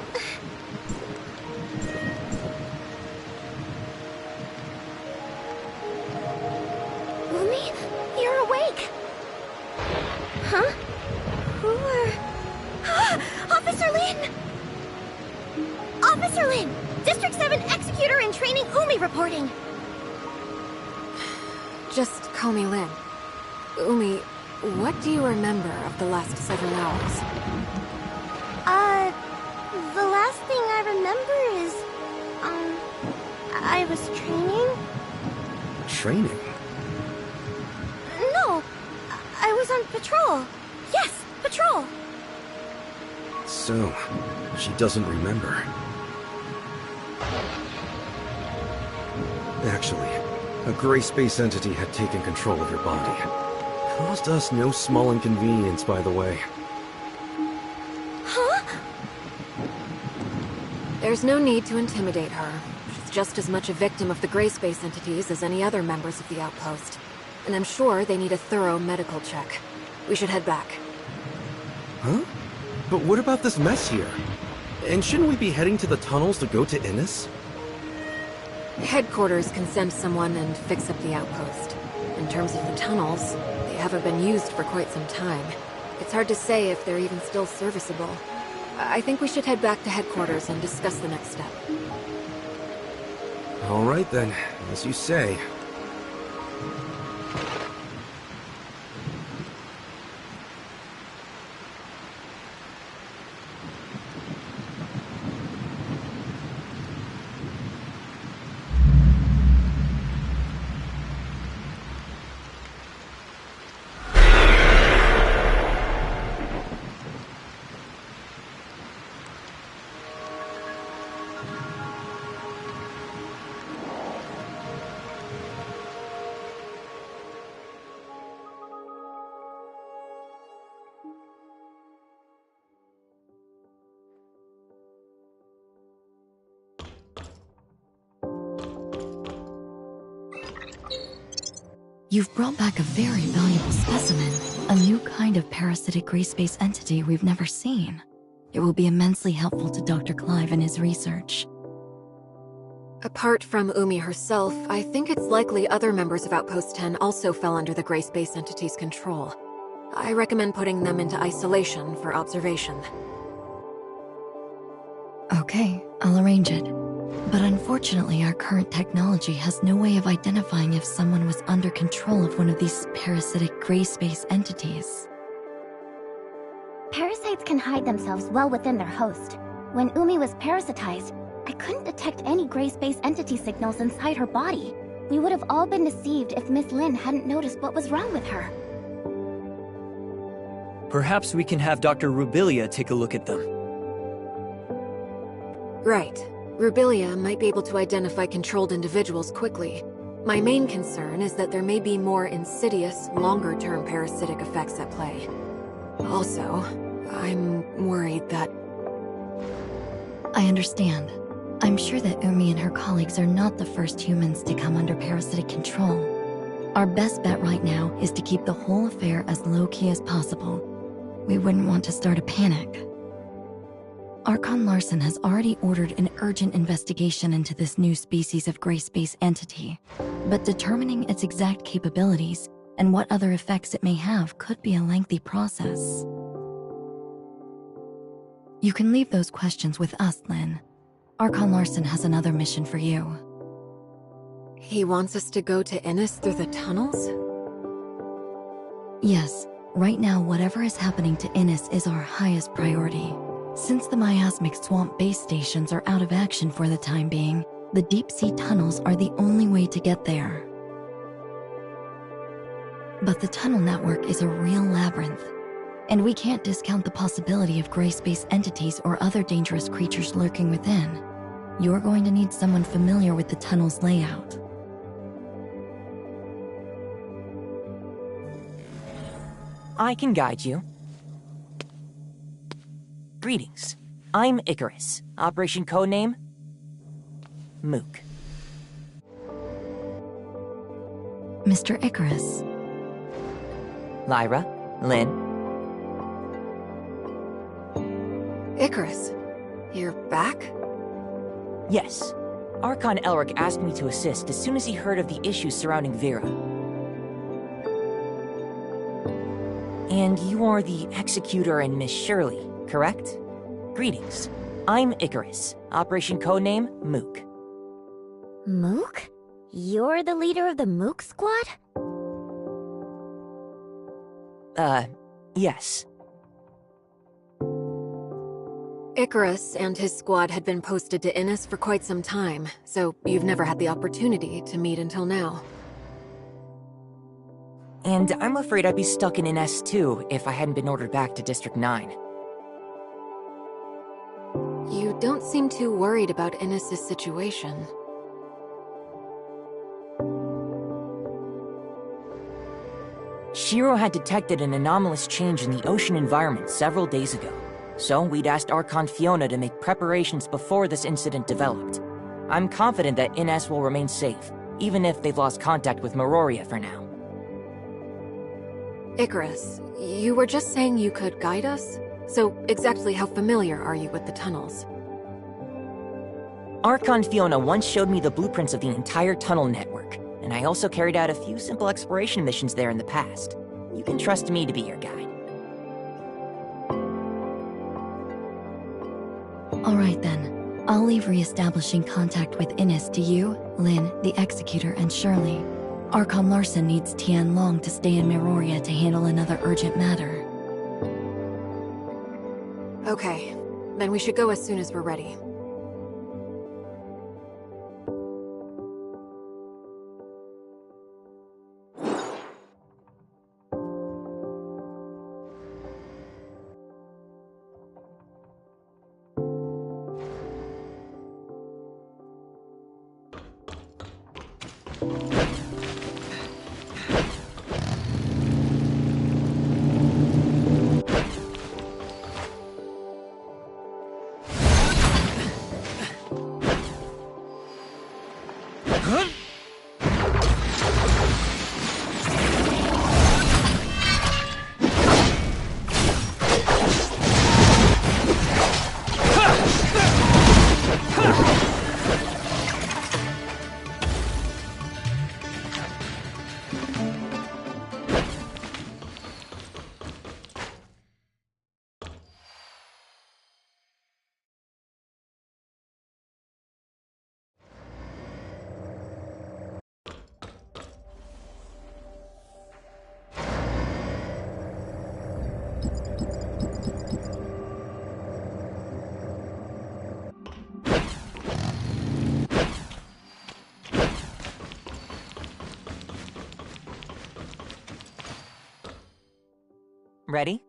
Umi, you're awake! Huh? Who are... Officer Lin! Officer Lin! District 7 Executor in Training Umi reporting! Just call me Lin. Umi, what do you remember of the last several hours? The last thing I remember is... I was training? Training? No! I was on patrol. Yes, patrol! So, she doesn't remember. Actually, a gray space entity had taken control of your body. Caused us no small inconvenience, by the way. Huh? There's no need to intimidate her. She's just as much a victim of the gray space entities as any other members of the outpost. And I'm sure they need a thorough medical check. We should head back. Huh? But what about this mess here? And shouldn't we be heading to the tunnels to go to Innis? Headquarters can send someone and fix up the outpost. In terms of the tunnels, they haven't been used for quite some time. It's hard to say if they're even still serviceable. I think we should head back to headquarters and discuss the next step. Alright then, as you say. You've brought back a very valuable specimen, a new kind of parasitic gray space entity we've never seen. It will be immensely helpful to Dr. Clive in his research. Apart from Umi herself, I think it's likely other members of Outpost 10 also fell under the gray space entity's control. I recommend putting them into isolation for observation. Okay, I'll arrange it. But unfortunately, our current technology has no way of identifying if someone was under control of one of these parasitic gray space entities. Parasites can hide themselves well within their host. When Umi was parasitized, I couldn't detect any gray space entity signals inside her body. We would have all been deceived if Miss Lin hadn't noticed what was wrong with her. Perhaps we can have Dr. Rubilia take a look at them. Right. Rubilia might be able to identify controlled individuals quickly. My main concern is that there may be more insidious, longer-term parasitic effects at play. Also, I'm worried that... I understand. I'm sure that Umi and her colleagues are not the first humans to come under parasitic control. Our best bet right now is to keep the whole affair as low-key as possible. We wouldn't want to start a panic. Archon Larson has already ordered an urgent investigation into this new species of gray space entity, but determining its exact capabilities and what other effects it may have could be a lengthy process. You can leave those questions with us, Lynn. Archon Larson has another mission for you. He wants us to go to Innis through the tunnels? Yes, right now whatever is happening to Innis is our highest priority. Since the miasmic swamp base stations are out of action for the time being, the deep-sea tunnels are the only way to get there. But the tunnel network is a real labyrinth, and we can't discount the possibility of gray space entities or other dangerous creatures lurking within. You're going to need someone familiar with the tunnel's layout. I can guide you. Greetings. I'm Icarus. Operation codename? Mook. Mr. Icarus. Lyra, Lynn. Icarus, you're back? Yes. Archon Elric asked me to assist as soon as he heard of the issues surrounding Vera. And you are the Executor and Miss Shirley, correct? Greetings. I'm Icarus. Operation codename Mook. Mook? You're the leader of the Mook squad? Yes. Icarus and his squad had been posted to Innis for quite some time, so you've never had the opportunity to meet until now. And I'm afraid I'd be stuck in Innis too if I hadn't been ordered back to District 9. You don't seem too worried about Innis' situation. Shiro had detected an anomalous change in the ocean environment several days ago, so we'd asked Archon Fiona to make preparations before this incident developed. I'm confident that Innis will remain safe, even if they've lost contact with Meroria for now. Icarus, you were just saying you could guide us? So exactly how familiar are you with the tunnels? Archon Fiona once showed me the blueprints of the entire tunnel network, and I also carried out a few simple exploration missions there in the past. You can trust me to be your guide. All right then. I'll leave re-establishing contact with Innis to you, Lynn, the Executor, and Shirley. Archon Larson needs Tian Long to stay in Meroria to handle another urgent matter. Okay, then we should go as soon as we're ready. Ready?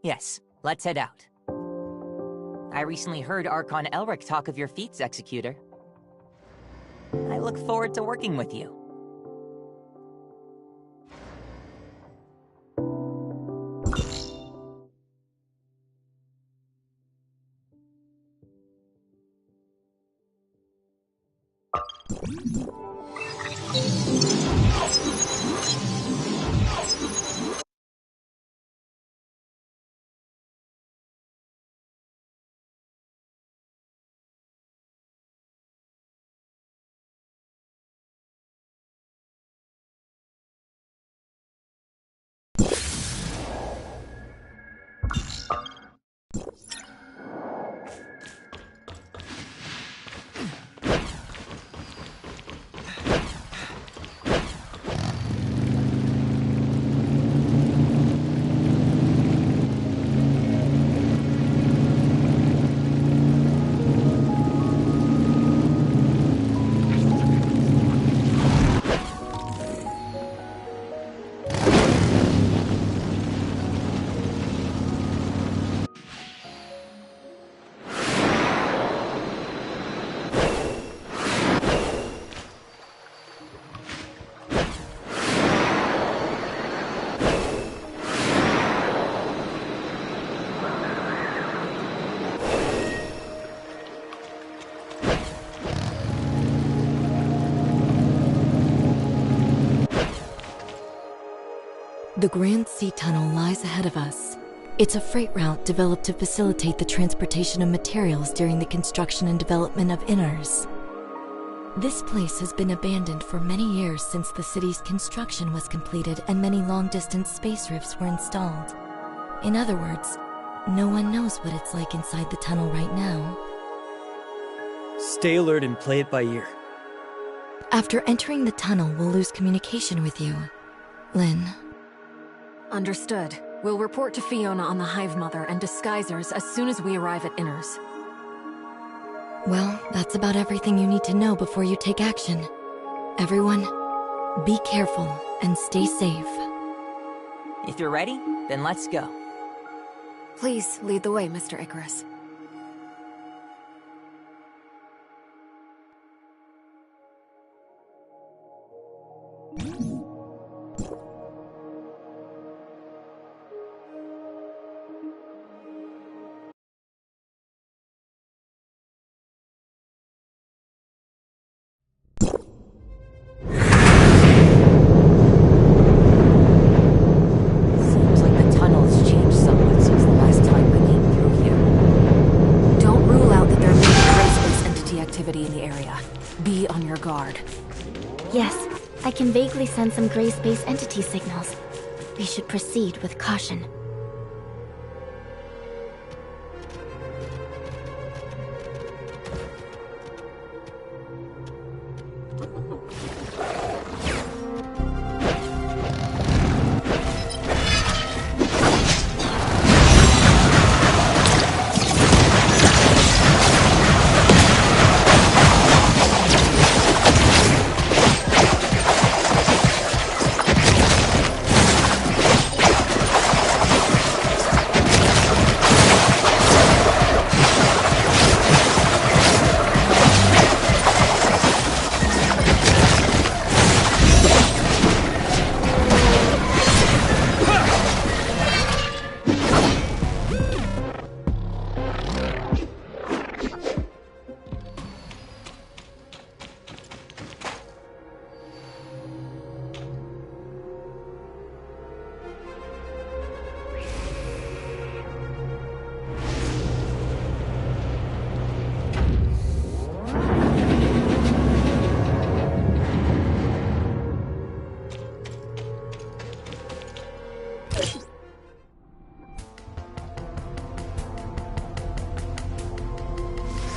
Yes, let's head out. I recently heard Archon Elric talk of your feats, Executor. I look forward to working with you. The Grand Sea Tunnel lies ahead of us. It's a freight route developed to facilitate the transportation of materials during the construction and development of Inners. This place has been abandoned for many years since the city's construction was completed and many long-distance space rifts were installed. In other words, no one knows what it's like inside the tunnel right now. Stay alert and play it by ear. After entering the tunnel, we'll lose communication with you, Lynn. Understood. We'll report to Fiona on the Hive Mother and Disguisers as soon as we arrive at Inners. Well, that's about everything you need to know before you take action. Everyone, be careful and stay safe. If you're ready, then let's go. Please lead the way, Mr. Icarus. Seems like the tunnel has changed somewhat since the last time we came through here. Don't rule out that there may be gray space entity activity in the area. Be on your guard. Yes, I can vaguely sense some gray space entity signals. We should proceed with caution.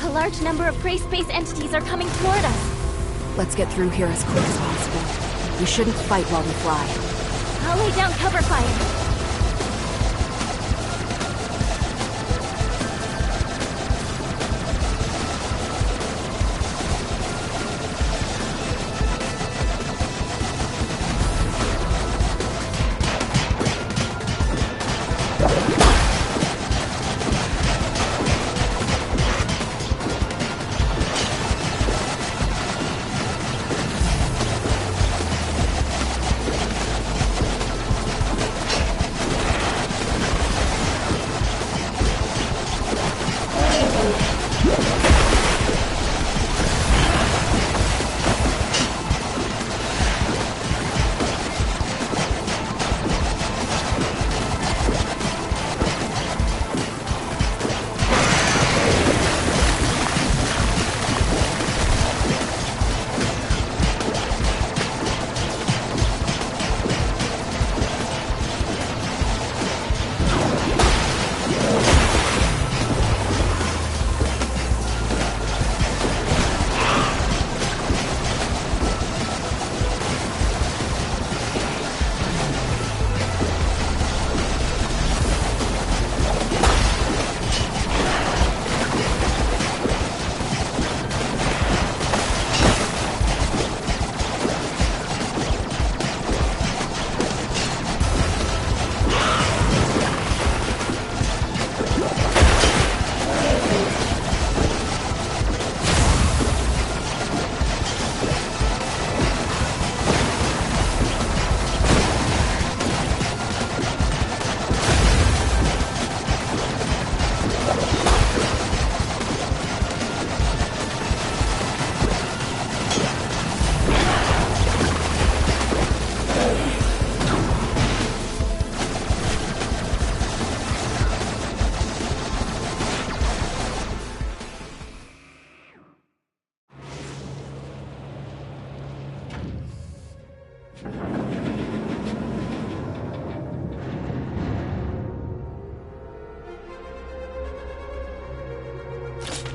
A large number of gray space entities are coming toward us. Let's get through here as quick as possible. We shouldn't fight while we fly. I'll lay down cover fire.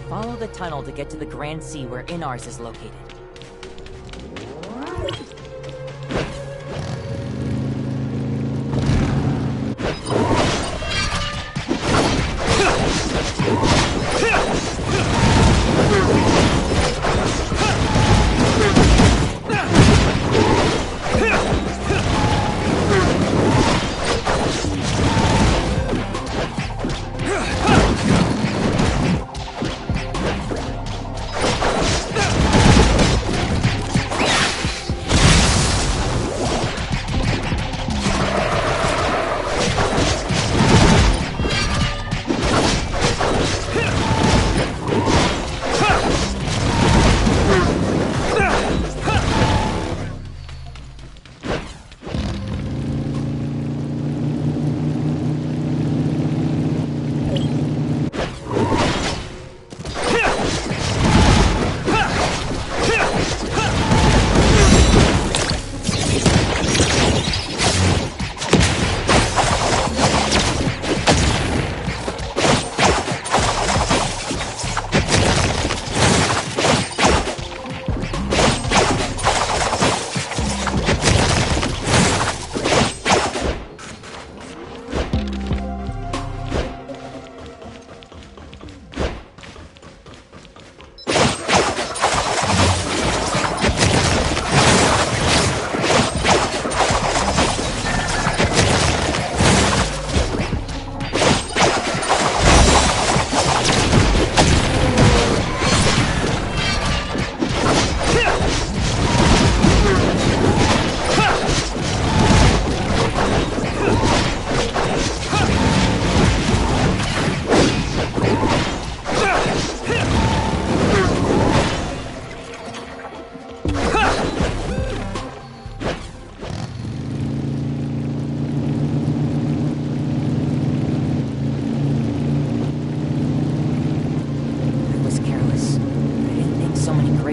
Follow the tunnel to get to the Grand Sea where Inars is located.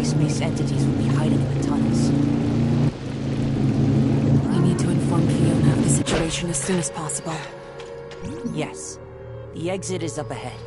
Space entities would be hiding in the tunnels. We need to inform Fiona of the situation as soon as possible. Yes. The exit is up ahead.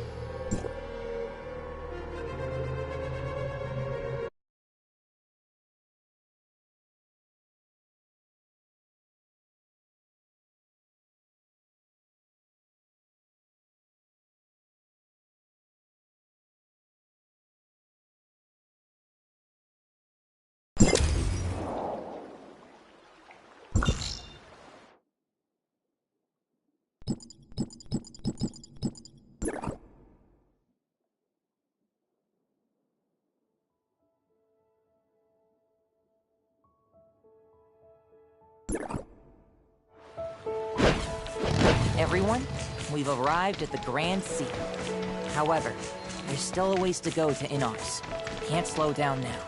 Everyone, we've arrived at the Grand Sea. However, there's still a ways to go to Inars. Can't slow down now.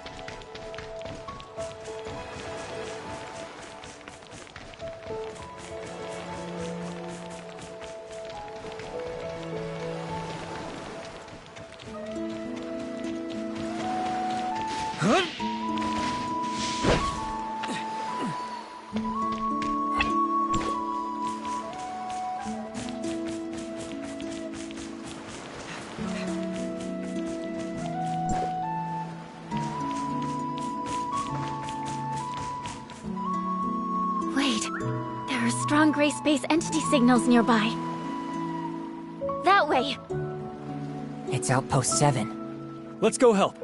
Wait, there are strong gray space entity signals nearby. That way! It's Outpost 7. Let's go help.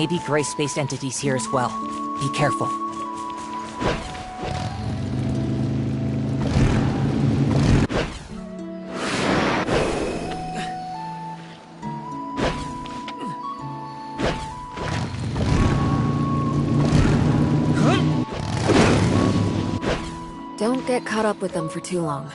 be gray space entities here as well. Be careful. Don't get caught up with them for too long.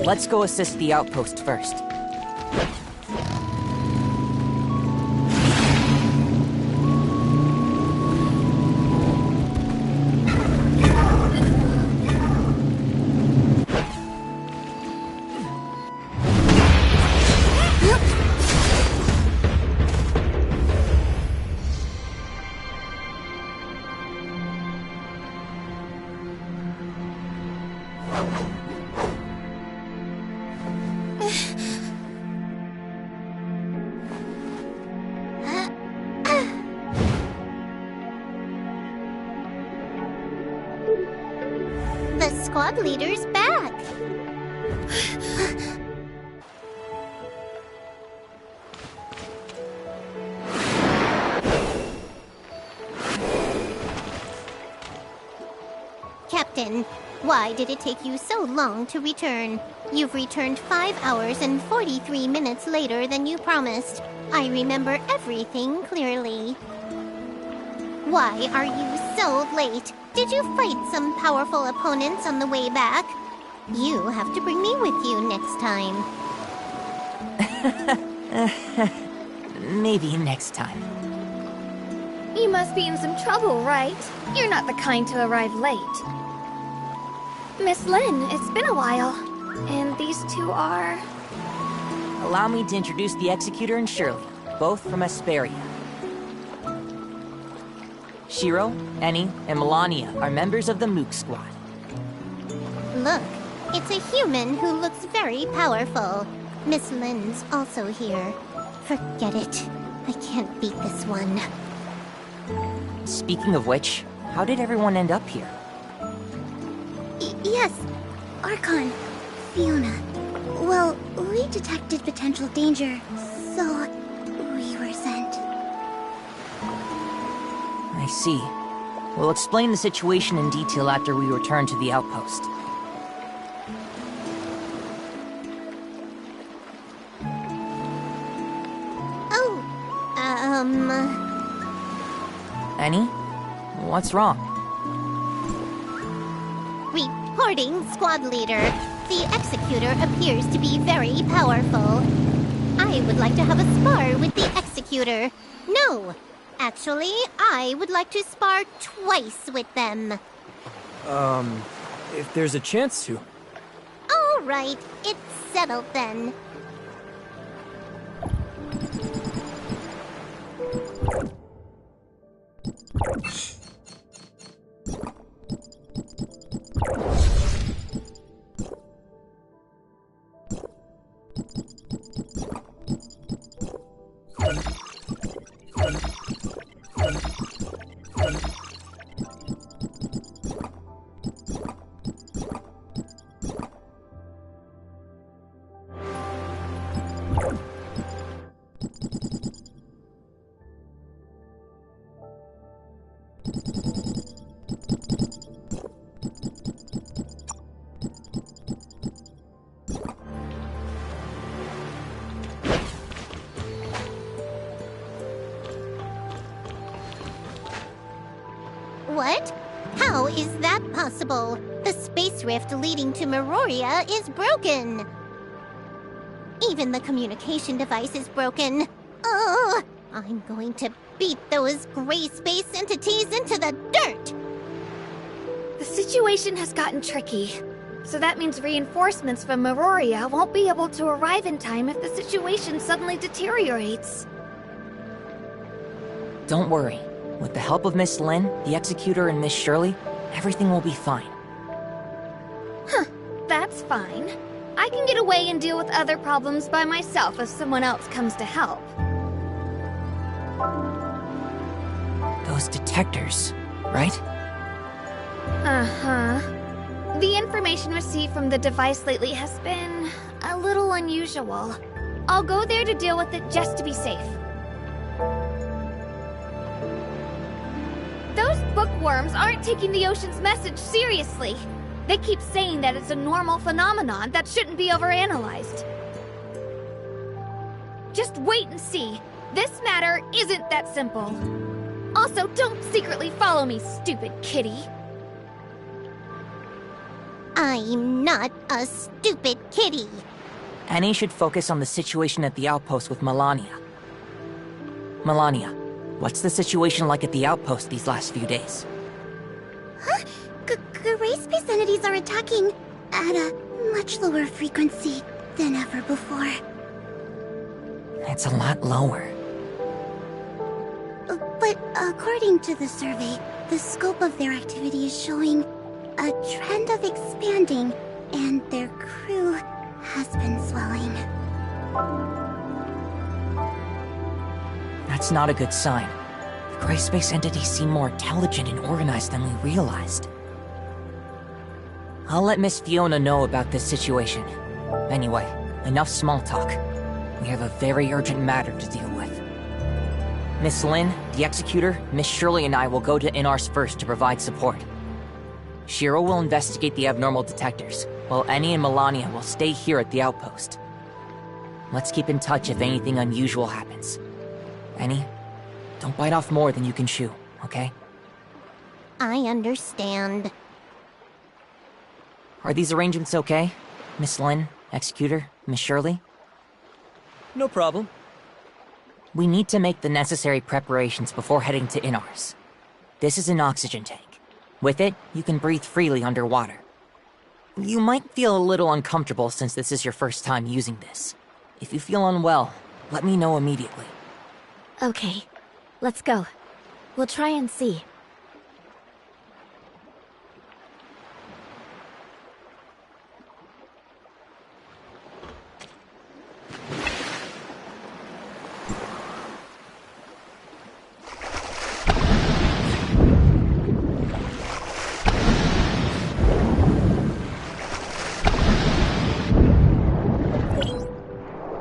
Let's go assist the outpost first. The squad leader's back. Captain, why did it take you so long to return? You've returned 5 hours and 43 minutes later than you promised. I remember everything clearly. Why are you so late? Did you fight some powerful opponents on the way back? You have to bring me with you next time. Maybe next time. You must be in some trouble, right? You're not the kind to arrive late. Miss Lin, it's been a while. And these two are... Allow me to introduce the Executor and Shirley, both from Asperia. Shiro, Eni, and Melania are members of the Mook Squad. Look, it's a human who looks very powerful. Miss Lin's also here. Forget it. I can't beat this one. Speaking of which, how did everyone end up here? Yes, Archon, Fiona. Well, we detected potential danger, so we were sent. I see. We'll explain the situation in detail after we return to the outpost. Oh, Eni? What's wrong? Reporting, squad leader. The Executor appears to be very powerful. I would like to have a spar with the Executor. No! Actually, I would like to spar twice with them. If there's a chance to. All right, it's settled then. What? How is that possible? The space rift leading to Meroria is broken. Even the communication device is broken. Ugh! I'm going to beat those gray space entities into the dirt! The situation has gotten tricky. So that means reinforcements from Meroria won't be able to arrive in time if the situation suddenly deteriorates. Don't worry. With the help of Miss Lin, the Executor, and Miss Shirley, everything will be fine. Huh, that's fine. I can get away and deal with other problems by myself if someone else comes to help. Those detectors, right? Uh-huh. The information received from the device lately has been a little unusual. I'll go there to deal with it just to be safe. Those bookworms aren't taking the ocean's message seriously. They keep saying that it's a normal phenomenon that shouldn't be overanalyzed. Just wait and see. This matter isn't that simple. Also, don't secretly follow me, stupid kitty. I'm not a stupid kitty. Annie should focus on the situation at the outpost with Melania. Melania, what's the situation like at the outpost these last few days? Huh? Gray space entities are attacking at a much lower frequency than ever before. It's a lot lower. But according to the survey, the scope of their activity is showing a trend of expanding, and their crew has been swelling. That's not a good sign. The gray space entities seem more intelligent and organized than we realized. I'll let Miss Fiona know about this situation. Anyway, enough small talk. We have a very urgent matter to deal with. Miss Lin, the Executor, Miss Shirley, and I will go to Inars first to provide support. Shiro will investigate the abnormal detectors, while Annie and Melania will stay here at the outpost. Let's keep in touch if anything unusual happens. Annie, don't bite off more than you can chew, okay? I understand. Are these arrangements okay? Miss Lin, Executor, Miss Shirley? No problem. We need to make the necessary preparations before heading to Inars. This is an oxygen tank. With it, you can breathe freely underwater. You might feel a little uncomfortable since this is your first time using this. If you feel unwell, let me know immediately. Okay, let's go. We'll try and see.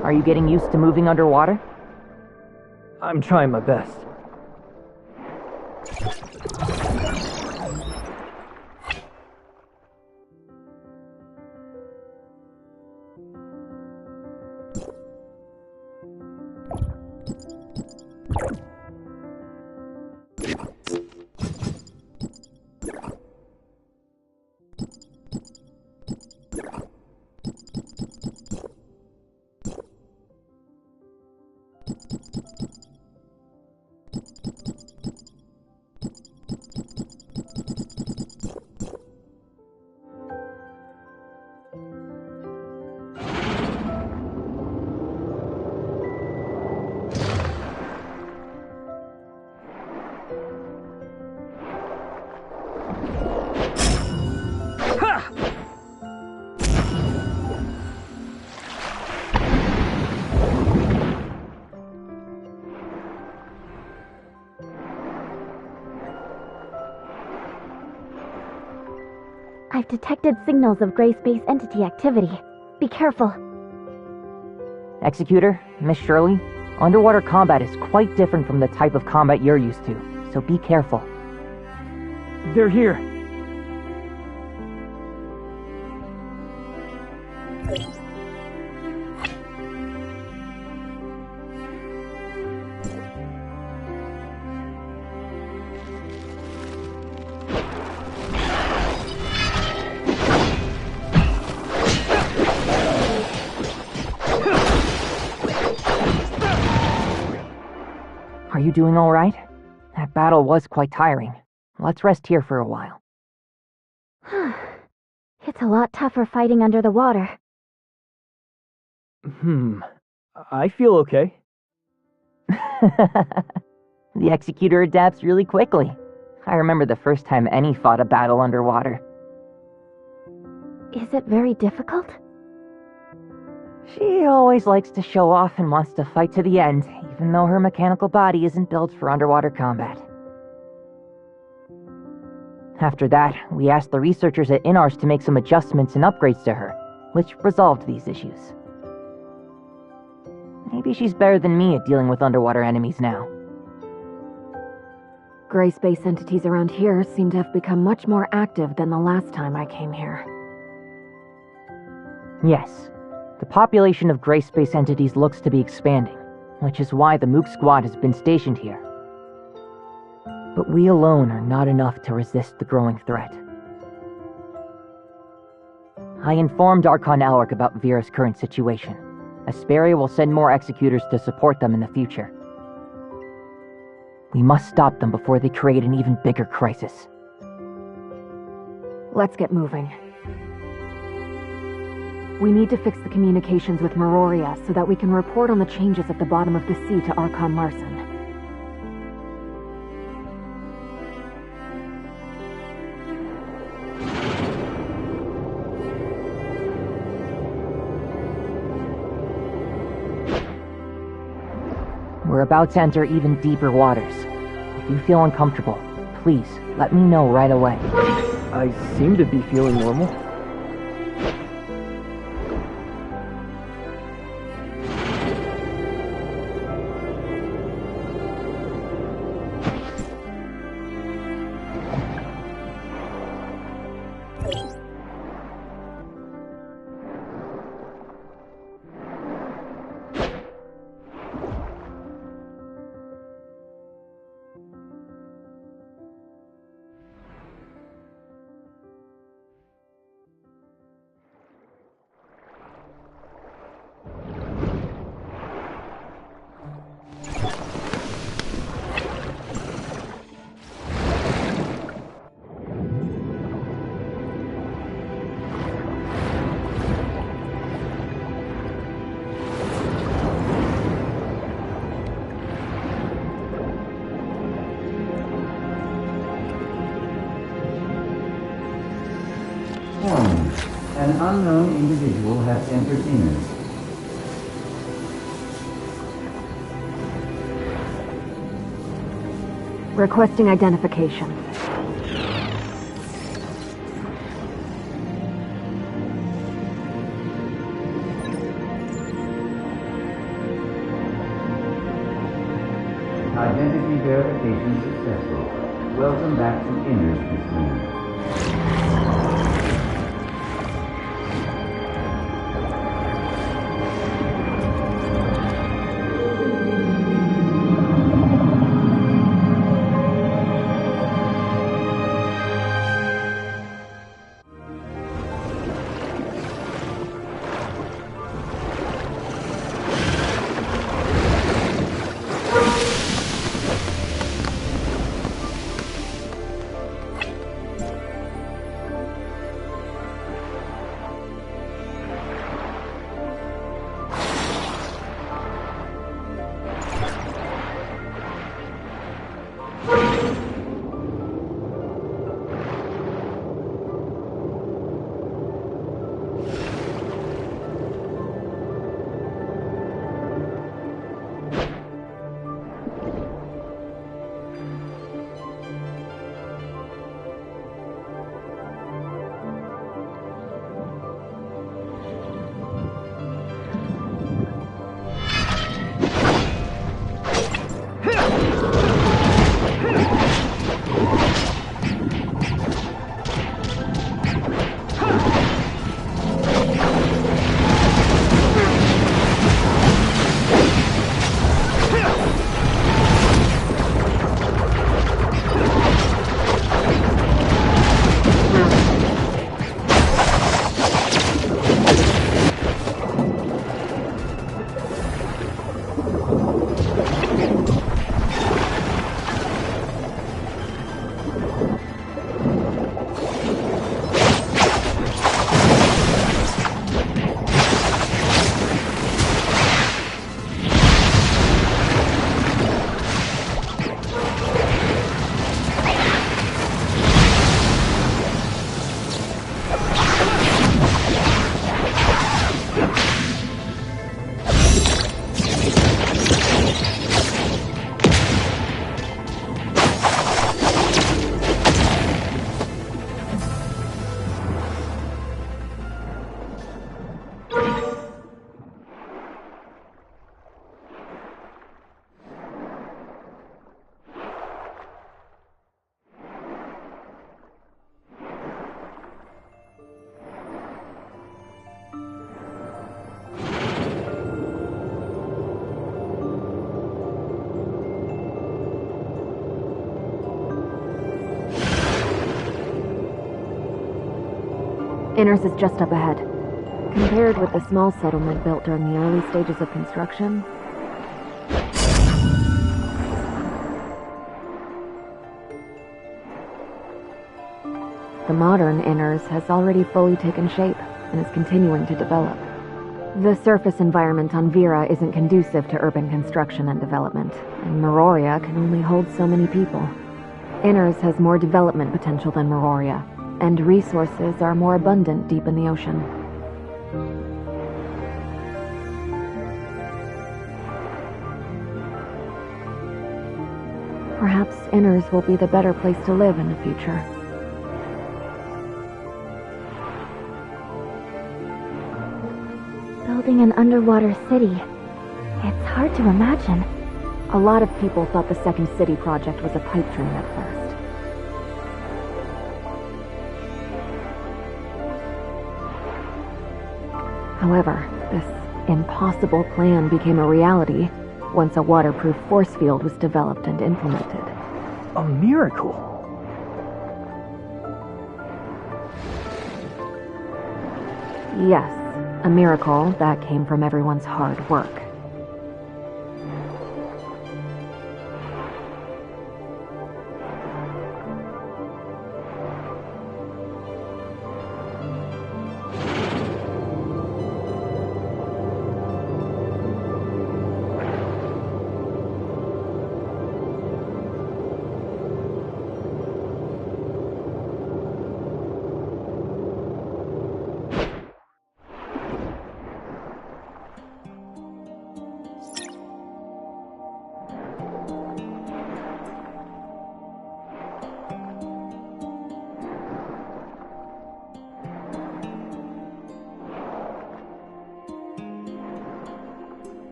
Are you getting used to moving underwater? I'm trying my best. I've detected signals of gray space entity activity. Be careful. Executor, Miss Shirley, underwater combat is quite different from the type of combat you're used to, so be careful. They're here. Are you doing all right? That battle was quite tiring. Let's rest here for a while. It's a lot tougher fighting under the water. I feel okay. The Executor adapts really quickly. I remember the first time any fought a battle underwater. Is it very difficult? She always likes to show off and wants to fight to the end, even though her mechanical body isn't built for underwater combat. After that, we asked the researchers at INARS to make some adjustments and upgrades to her, which resolved these issues. Maybe she's better than me at dealing with underwater enemies now. Gray space entities around here seem to have become much more active than the last time I came here. Yes, the population of gray space entities looks to be expanding, which is why the Mook Squad has been stationed here. But we alone are not enough to resist the growing threat. I informed Archon Alric about Vera's current situation. Asperia will send more executors to support them in the future. We must stop them before they create an even bigger crisis. Let's get moving. We need to fix the communications with Meroria so that we can report on the changes at the bottom of the sea to Archon Larson. We're about to enter even deeper waters. If you feel uncomfortable, please let me know right away. I seem to be feeling normal. An unknown individual has entered Innis. Requesting identification. Identity verification successful. Welcome back to Innis, Miss Lin. Inners is just up ahead. Compared with the small settlement built during the early stages of construction, the modern Inners has already fully taken shape and is continuing to develop. The surface environment on Vera isn't conducive to urban construction and development, and Meroria can only hold so many people. Inners has more development potential than Meroria, and resources are more abundant deep in the ocean. Perhaps Inners will be the better place to live in the future. Building an underwater city. It's hard to imagine. A lot of people thought the second city project was a pipe dream at first. However, this impossible plan became a reality once a waterproof force field was developed and implemented. A miracle. Yes, a miracle that came from everyone's hard work.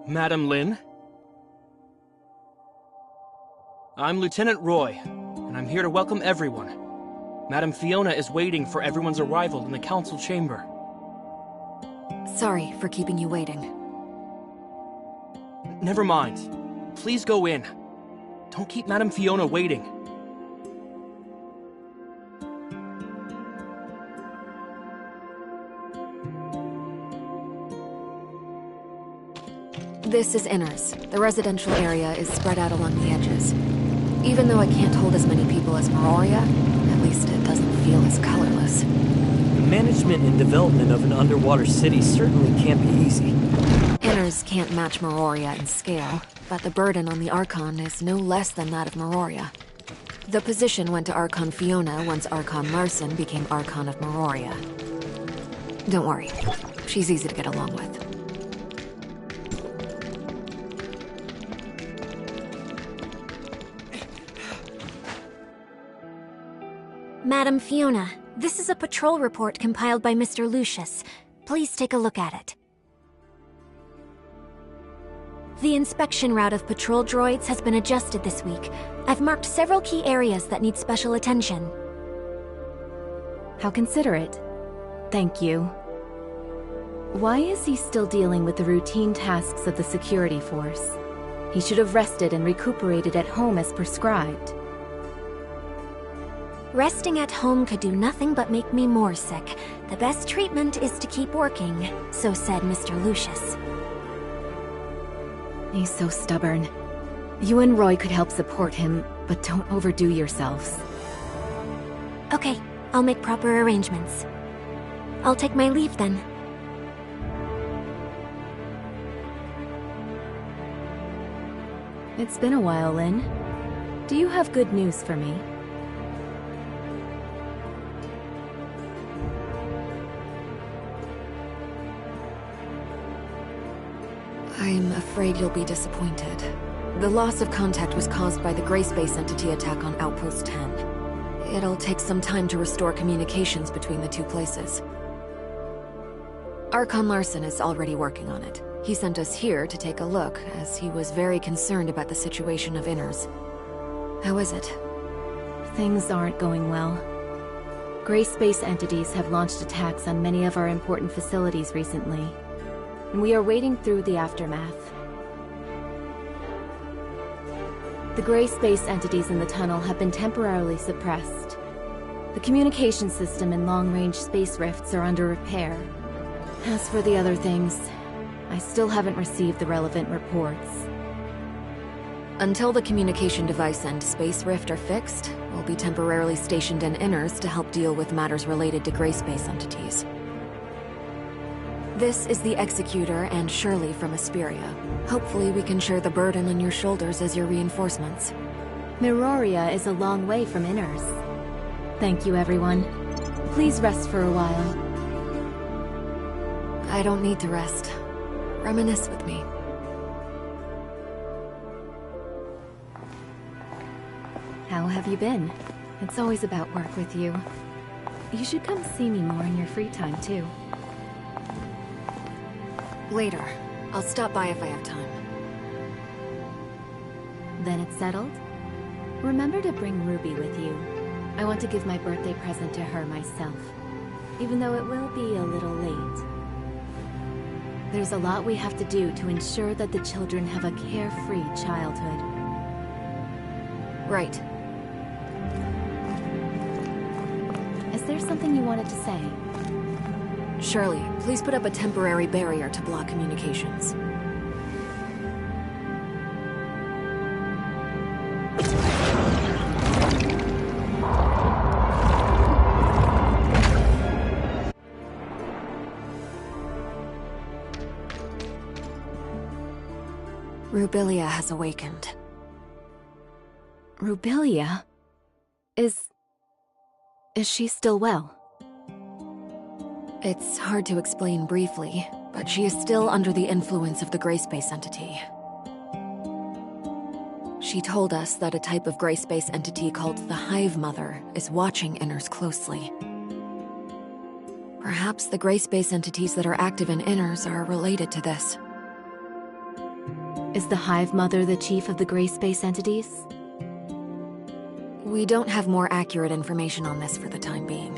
Madam Lin? I'm Lieutenant Roy, and I'm here to welcome everyone. Madam Fiona is waiting for everyone's arrival in the council chamber. Sorry for keeping you waiting. Never mind. Please go in. Don't keep Madam Fiona waiting. This is Inners. The residential area is spread out along the edges. Even though I can't hold as many people as Meroria, at least it doesn't feel as colorless. The management and development of an underwater city certainly can't be easy. Inners can't match Meroria in scale, but the burden on the Archon is no less than that of Meroria. The position went to Archon Fiona once Archon Larson became Archon of Meroria. Don't worry, she's easy to get along with. Madam Fiona, this is a patrol report compiled by Mr. Lucius. Please take a look at it. The inspection route of patrol droids has been adjusted this week. I've marked several key areas that need special attention. How considerate. Thank you. Why is he still dealing with the routine tasks of the security force? He should have rested and recuperated at home as prescribed. Resting at home could do nothing but make me more sick. The best treatment is to keep working, so said Mr. Lucius. He's so stubborn. You and Roy could help support him, but don't overdo yourselves. Okay, I'll make proper arrangements. I'll take my leave then. It's been a while, Lynn. Do you have good news for me? I'm afraid you'll be disappointed. The loss of contact was caused by the Gray Space Entity attack on Outpost 10. It'll take some time to restore communications between the two places. Archon Larson is already working on it. He sent us here to take a look, as he was very concerned about the situation of Inners. How is it? Things aren't going well. Gray Space entities have launched attacks on many of our important facilities recently, and we are wading through the aftermath. The Gray Space entities in the tunnel have been temporarily suppressed. The communication system and long-range space rifts are under repair. As for the other things, I still haven't received the relevant reports. Until the communication device and space rift are fixed, we'll be temporarily stationed in Inners to help deal with matters related to Gray Space entities. This is the Executor and Shirley from Asperia. Hopefully we can share the burden on your shoulders as your reinforcements. Miroria is a long way from Inners. Thank you, everyone. Please rest for a while. I don't need to rest. Reminisce with me. How have you been? It's always about work with you. You should come see me more in your free time, too. Later. I'll stop by if I have time. Then it's settled? Remember to bring Ruby with you. I want to give my birthday present to her myself, even though it will be a little late. There's a lot we have to do to ensure that the children have a carefree childhood. Right. Is there something you wanted to say? Shirley, please put up a temporary barrier to block communications. Rubilia has awakened. Rubilia? Is she still well? It's hard to explain briefly, but she is still under the influence of the Gray Space entity. She told us that a type of Gray Space entity called the Hive Mother is watching Inners closely. Perhaps the Gray Space entities that are active in Inners are related to this. Is the Hive Mother the chief of the Gray Space entities? We don't have more accurate information on this for the time being.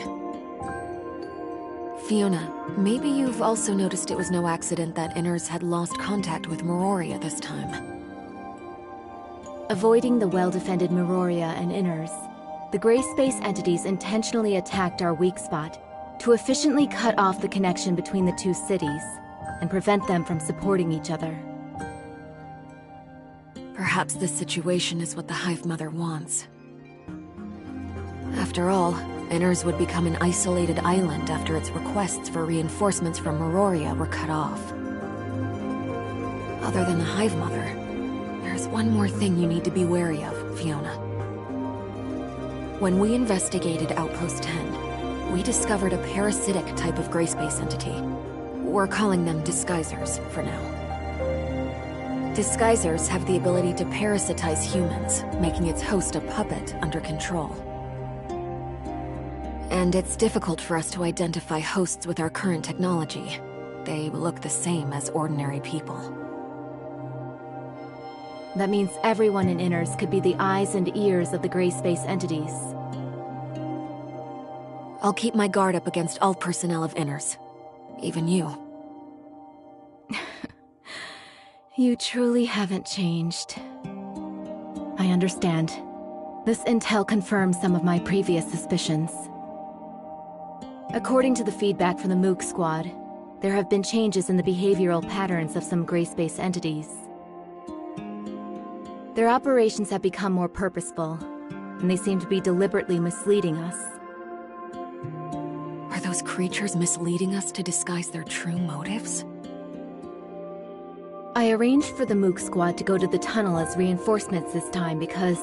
Fiona, maybe you've also noticed it was no accident that Inners had lost contact with Meroria this time. Avoiding the well-defended Meroria and Inners, the Gray Space entities intentionally attacked our weak spot to efficiently cut off the connection between the two cities and prevent them from supporting each other. Perhaps this situation is what the Hive Mother wants. After all, Inners would become an isolated island after its requests for reinforcements from Meroria were cut off. Other than the Hive Mother, there's one more thing you need to be wary of, Fiona. When we investigated Outpost 10, we discovered a parasitic type of Gray Space entity. We're calling them Disguisers for now. Disguisers have the ability to parasitize humans, making its host a puppet under control. And it's difficult for us to identify hosts with our current technology. They look the same as ordinary people. That means everyone in Inners could be the eyes and ears of the Gray Space entities. I'll keep my guard up against all personnel of Inners. Even you. You truly haven't changed. I understand. This intel confirms some of my previous suspicions. According to the feedback from the Mook squad, there have been changes in the behavioral patterns of some gray space entities. Their operations have become more purposeful, and they seem to be deliberately misleading us. Are those creatures misleading us to disguise their true motives? I arranged for the Mook squad to go to the tunnel as reinforcements this time because...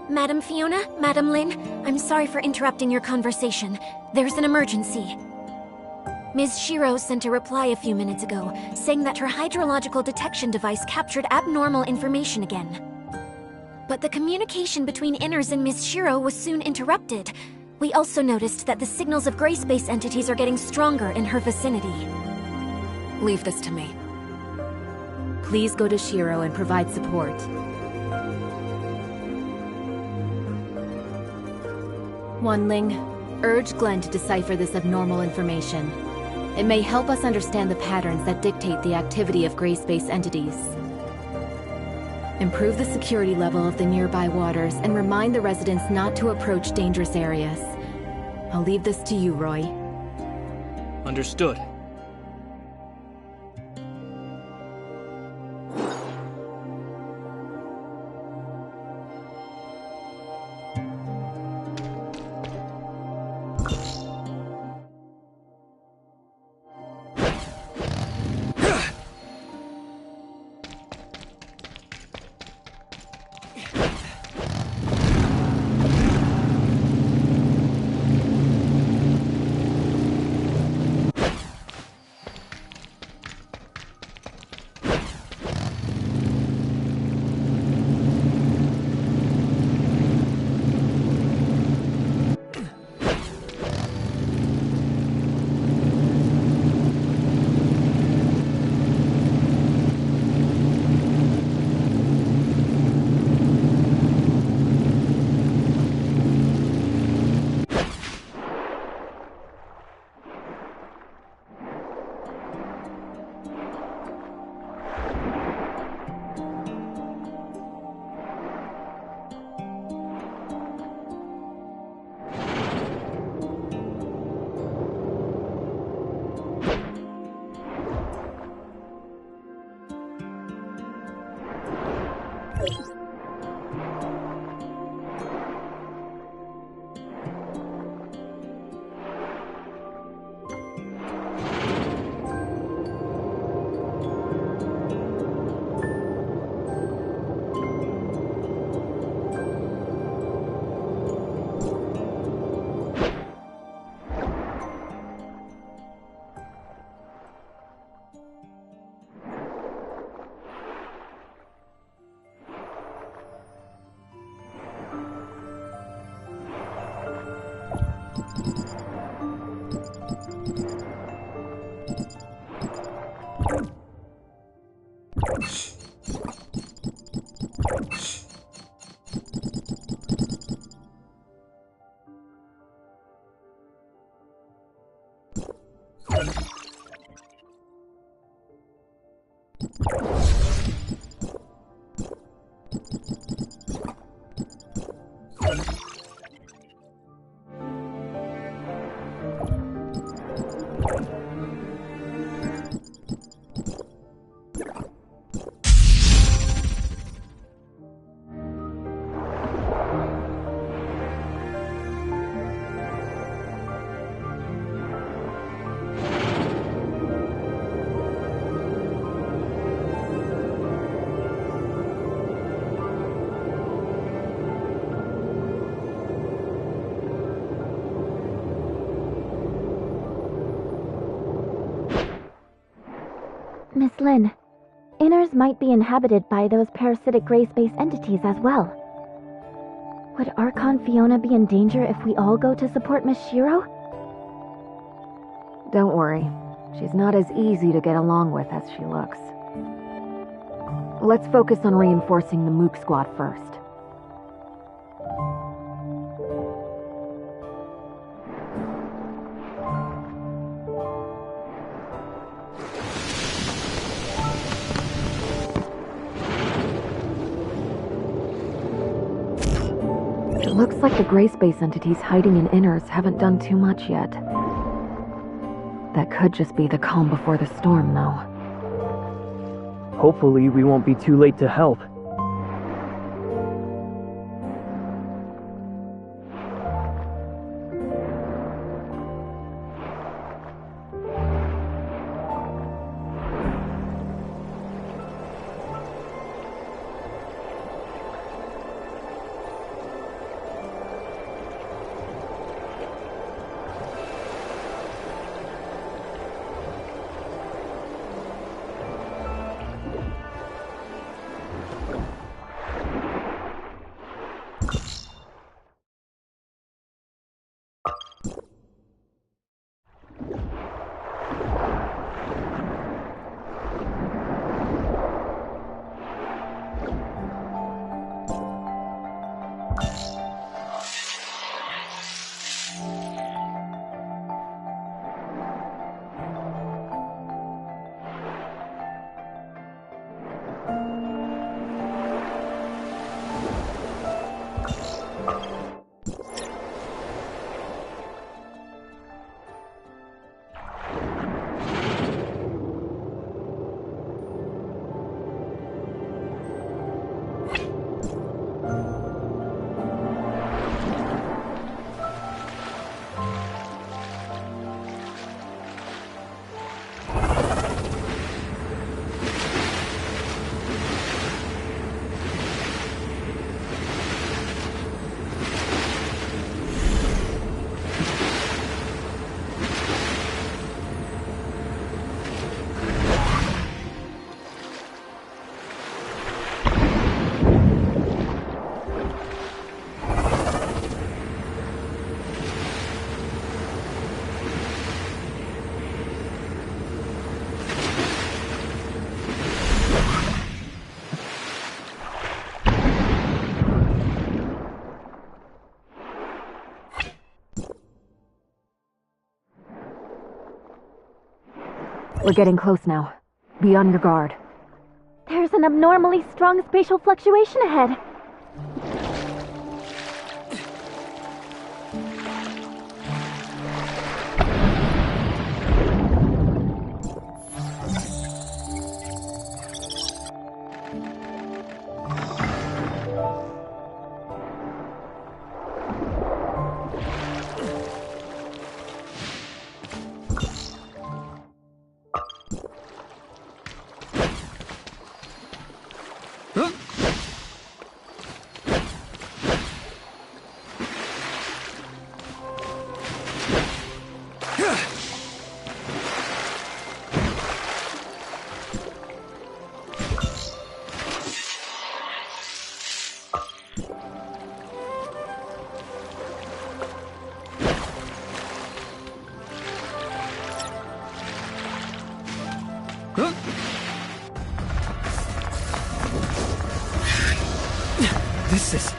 Madam Fiona, Madam Lin, I'm sorry for interrupting your conversation. There's an emergency. Ms. Shiro sent a reply a few minutes ago, saying that her hydrological detection device captured abnormal information again. But the communication between Inners and Ms. Shiro was soon interrupted. We also noticed that the signals of gray space entities are getting stronger in her vicinity. Leave this to me. Please go to Shiro and provide support. Wanling, urge Glenn to decipher this abnormal information. It may help us understand the patterns that dictate the activity of gray space entities. Improve the security level of the nearby waters and remind the residents not to approach dangerous areas. I'll leave this to you, Roy. Understood. Miss Lin, Inners might be inhabited by those parasitic gray space entities as well. Would Archon Fiona be in danger if we all go to support Miss Shiro? Don't worry. She's not as easy to get along with as she looks. Let's focus on reinforcing the Mook squad first. It looks like the gray space entities hiding in inners haven't done too much yet. That could just be the calm before the storm, though. Hopefully, we won't be too late to help. We're getting close now. Be on your guard. There's an abnormally strong spatial fluctuation ahead. This is...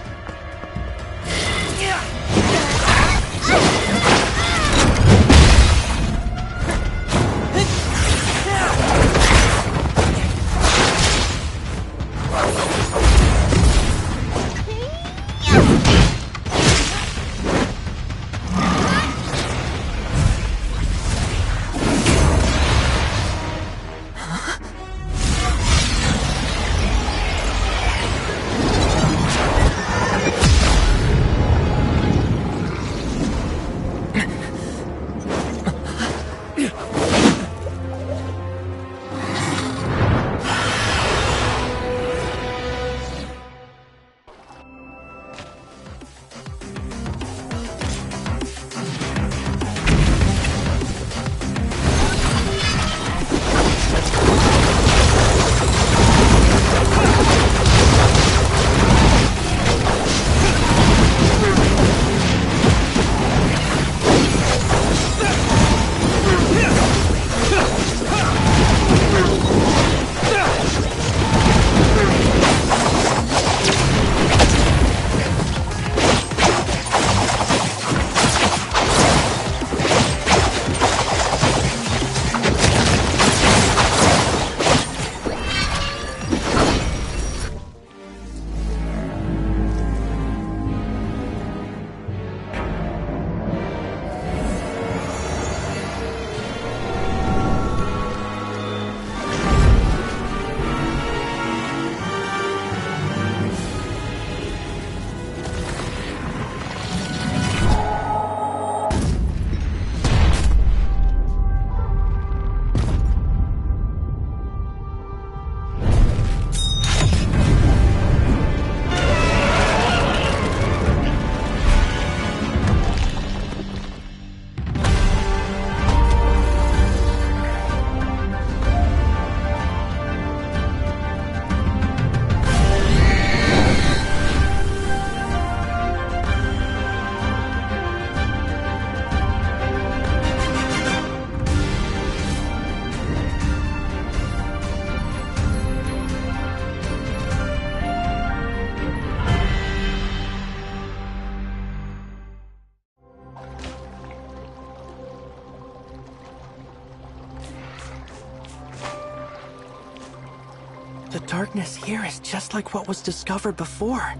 darkness here is just like what was discovered before.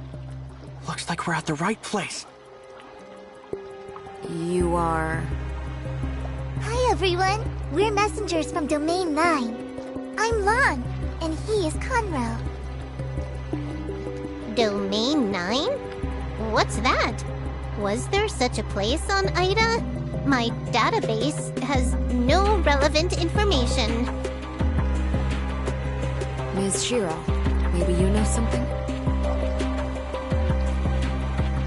Looks like we're at the right place. You are... Hi everyone, we're messengers from Domain 9. I'm Lon, and he is Conrail. Domain 9? What's that? Was there such a place on Ida? My database has no relevant information. Ms. Shiro, maybe you know something?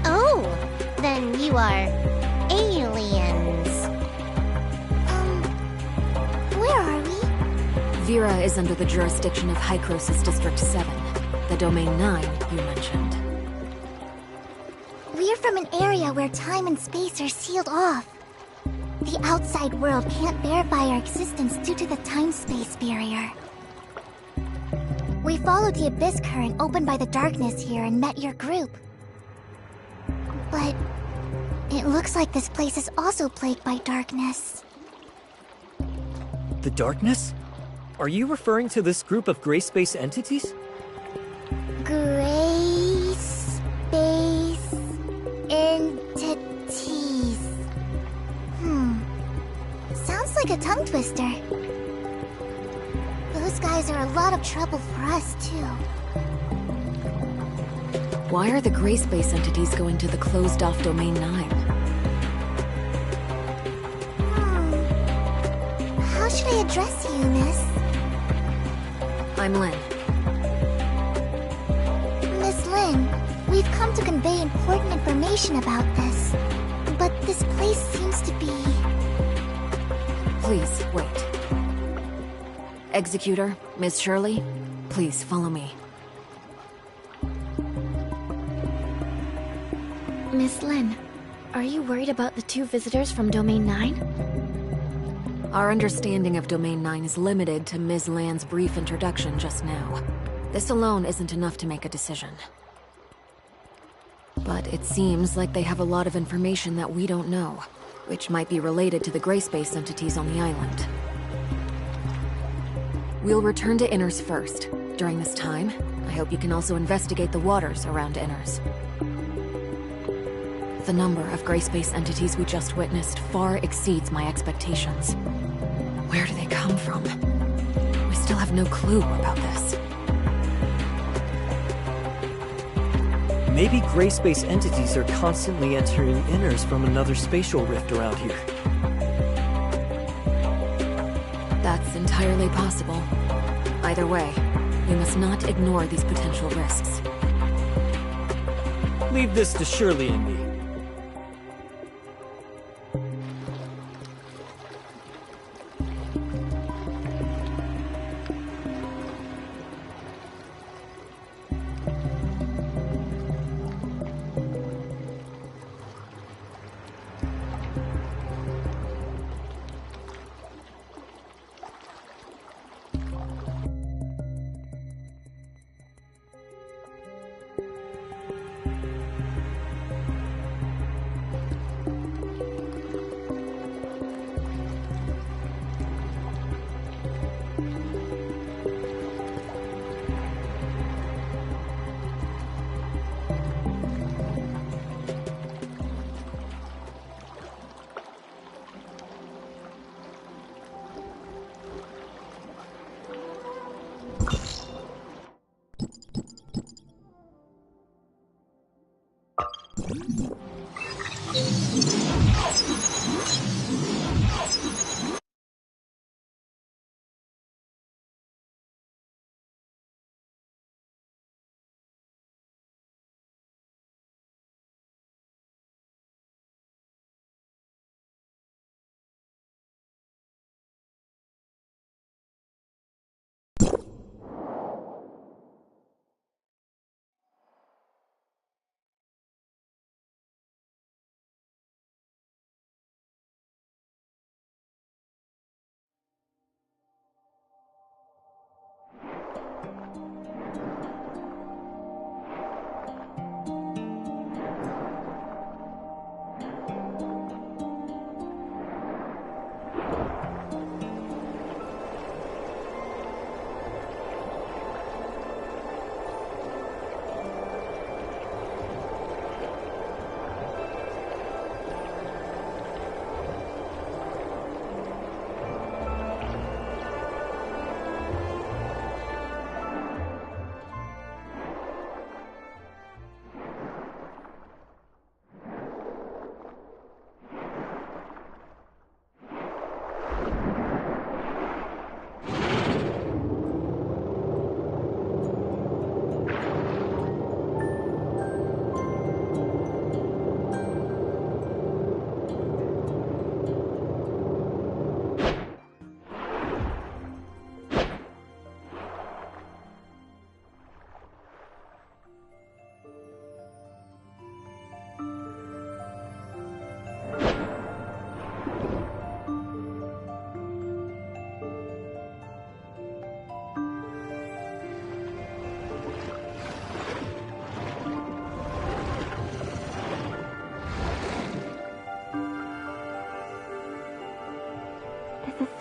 Oh, then you are aliens. Where are we? Vera is under the jurisdiction of Hycrosis District 7, the Domain 9 you mentioned. We're from an area where time and space are sealed off. The outside world can't verify our existence due to the time-space barrier. We followed the abyss current opened by the darkness here and met your group. But it looks like this place is also plagued by darkness. The darkness? Are you referring to this group of gray space entities? Gray space entities. Sounds like a tongue twister. Those guys are a lot of trouble for us, too. Why are the gray space entities going to the closed-off Domain 9? How should I address you, miss? I'm Lynn. Miss Lynn, we've come to convey important information about this. But this place seems to be... Please, wait. Executor, Ms. Shirley, please follow me. Miss Lynn, are you worried about the two visitors from Domain 9? Our understanding of Domain 9 is limited to Ms. Land's brief introduction just now. This alone isn't enough to make a decision. But it seems like they have a lot of information that we don't know, which might be related to the gray space entities on the island. We'll return to Inners first. During this time, I hope you can also investigate the waters around Inners. The number of gray space entities we just witnessed far exceeds my expectations. Where do they come from? We still have no clue about this. Maybe gray space entities are constantly entering Inners from another spatial rift around here. That's entirely possible. Either way, we must not ignore these potential risks. Leave this to Shirley and me.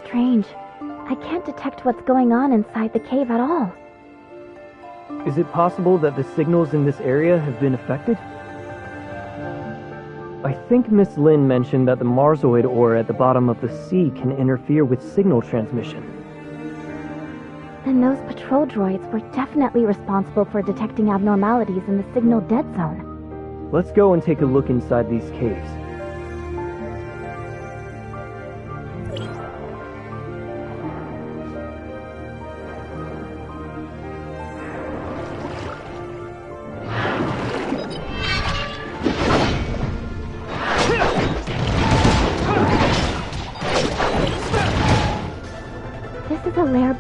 strange. I can't detect what's going on inside the cave at all. Is it possible that the signals in this area have been affected? I think Miss Lin mentioned that the Marsoid ore at the bottom of the sea can interfere with signal transmission. Then those patrol droids were definitely responsible for detecting abnormalities in the signal dead zone. Let's go and take a look inside these caves.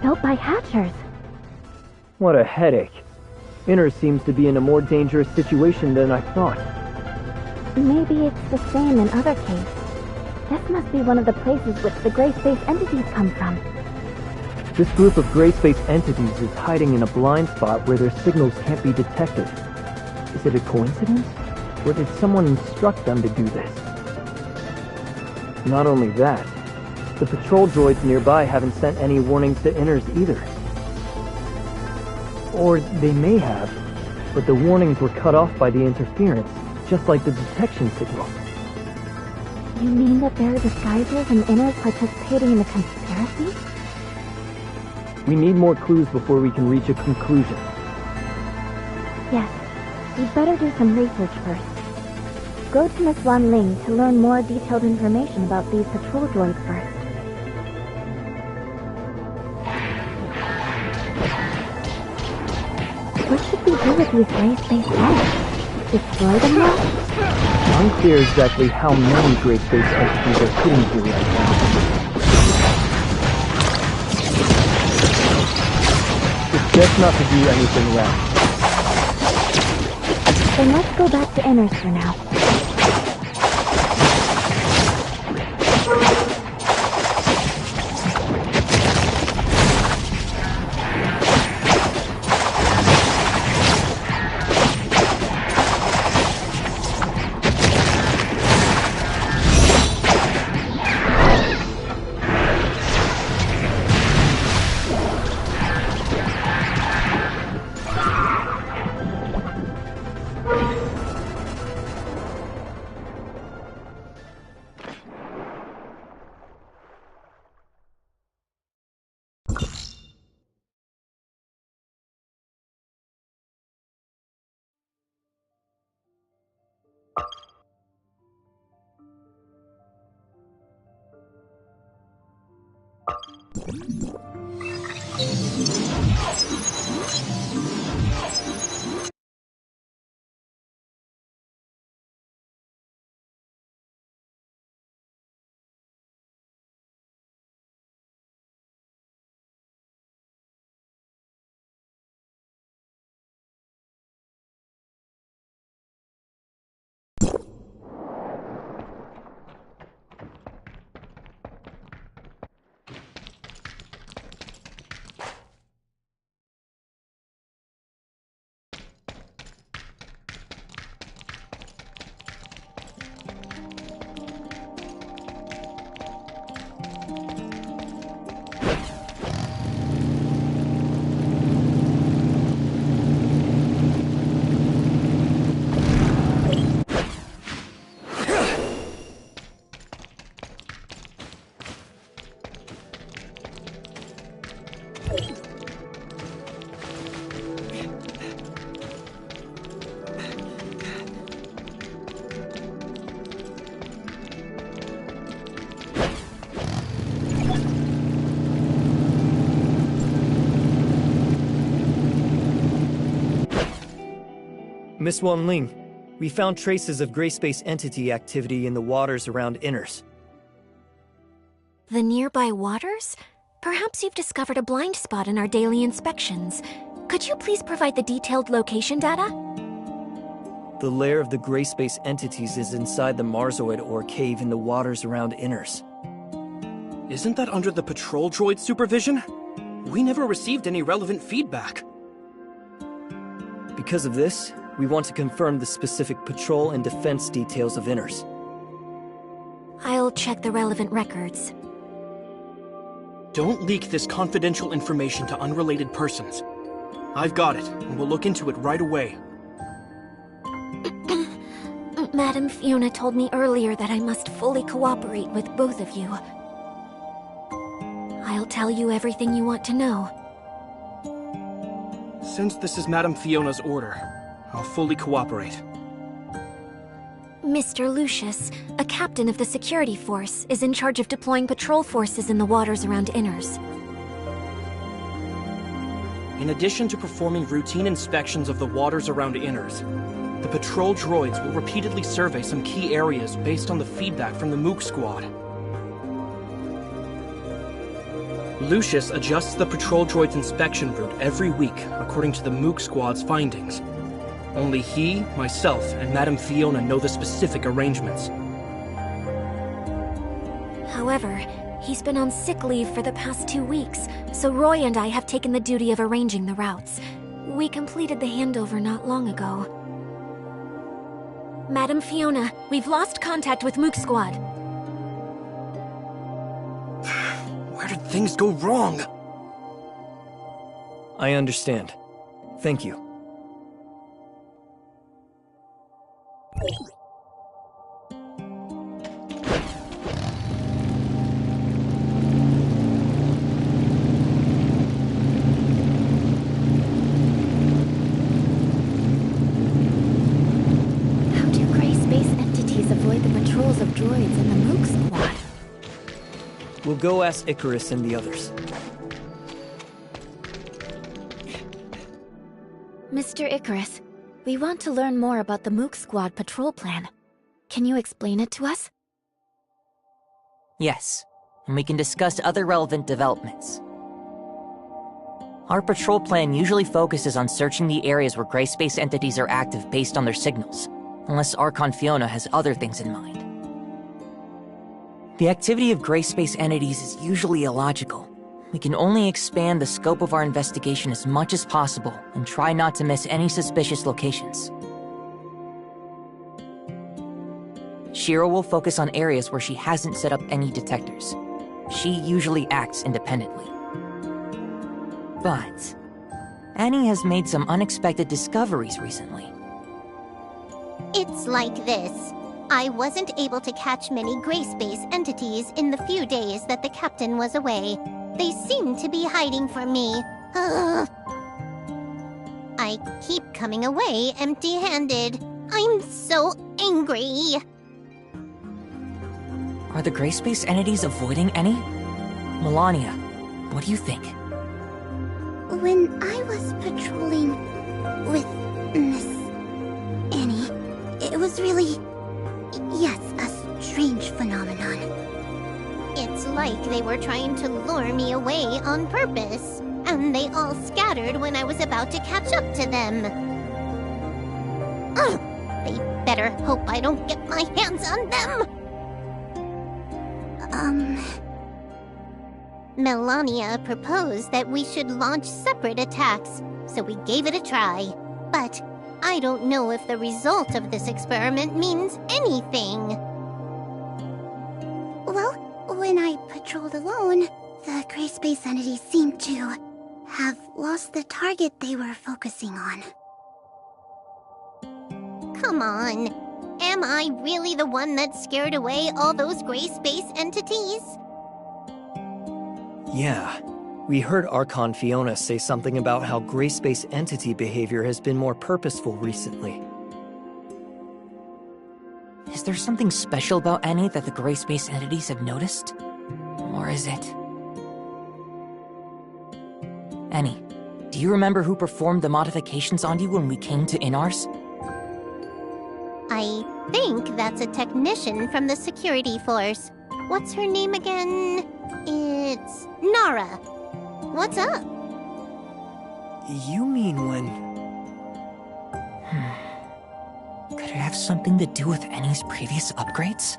Built by Hatchers. What a headache. Inner seems to be in a more dangerous situation than I thought. Maybe it's the same in other caves. This must be one of the places which the gray space entities come from. This group of gray space entities is hiding in a blind spot where their signals can't be detected. Is it a coincidence? Or did someone instruct them to do this? Not only that, the patrol droids nearby haven't sent any warnings to Inners either. Or they may have, but the warnings were cut off by the interference, just like the detection signal. You mean that there are disguisers and Inners participating in the conspiracy? We need more clues before we can reach a conclusion. Yes, we'd better do some research first. Go to Miss Wan Ling to learn more detailed information about these patrol droids first. What should we do with these gray space heads? Destroy them now? Unclear exactly how many gray space entities are hidden here right now. It's best not to do anything rash. Then let's go back to Inners for now. Miss Wan Ling, we found traces of gray space entity activity in the waters around Inners. The nearby waters? Perhaps you've discovered a blind spot in our daily inspections. Could you please provide the detailed location data? The lair of the gray space entities is inside the Marsoid ore cave in the waters around Inners. Isn't that under the patrol droid supervision? We never received any relevant feedback. Because of this, we want to confirm the specific patrol and defense details of Inners. I'll check the relevant records. Don't leak this confidential information to unrelated persons. I've got it, and we'll look into it right away. Madam Fiona told me earlier that I must fully cooperate with both of you. I'll tell you everything you want to know. Since this is Madam Fiona's order, I'll fully cooperate. Mr. Lucius, a captain of the security force, is in charge of deploying patrol forces in the waters around Inners. In addition to performing routine inspections of the waters around Inners, the patrol droids will repeatedly survey some key areas based on the feedback from the Mook Squad. Lucius adjusts the patrol droid's inspection route every week according to the Mook Squad's findings. Only he, myself, and Madame Fiona know the specific arrangements. However, he's been on sick leave for the past 2 weeks, so Roy and I have taken the duty of arranging the routes. We completed the handover not long ago. Madam Fiona, we've lost contact with Mook Squad. Where did things go wrong? I understand. Thank you. Of droids in the Mook Squad. We'll go ask Icarus and the others. Mr. Icarus, we want to learn more about the Mook Squad patrol plan. Can you explain it to us? Yes, and we can discuss other relevant developments. Our patrol plan usually focuses on searching the areas where gray space entities are active based on their signals, unless Archon Fiona has other things in mind. The activity of gray space entities is usually illogical. We can only expand the scope of our investigation as much as possible and try not to miss any suspicious locations. Shiro will focus on areas where she hasn't set up any detectors. She usually acts independently. But Annie has made some unexpected discoveries recently. It's like this. I wasn't able to catch many gray space entities in the few days that the captain was away. They seem to be hiding from me. I keep coming away empty-handed. I'm so angry. Are the gray space entities avoiding Annie? Melania, what do you think? When I was patrolling with Miss Annie, it was really, yes, a strange phenomenon. It's like they were trying to lure me away on purpose, and they all scattered when I was about to catch up to them. They better hope I don't get my hands on them! Melania proposed that we should launch separate attacks, so we gave it a try. But I don't know if the result of this experiment means anything. Well, when I patrolled alone, the gray space entities seemed to have lost the target they were focusing on. Come on. Am I really the one that scared away all those gray space entities? Yeah. We heard Archon Fiona say something about how gray space entity behavior has been more purposeful recently. Is there something special about Annie that the gray space entities have noticed? Or is it... Annie, do you remember who performed the modifications on you when we came to Inars? I think that's a technician from the security force. What's her name again? It's Nara. What's up? You mean when... Could it have something to do with Annie's previous upgrades?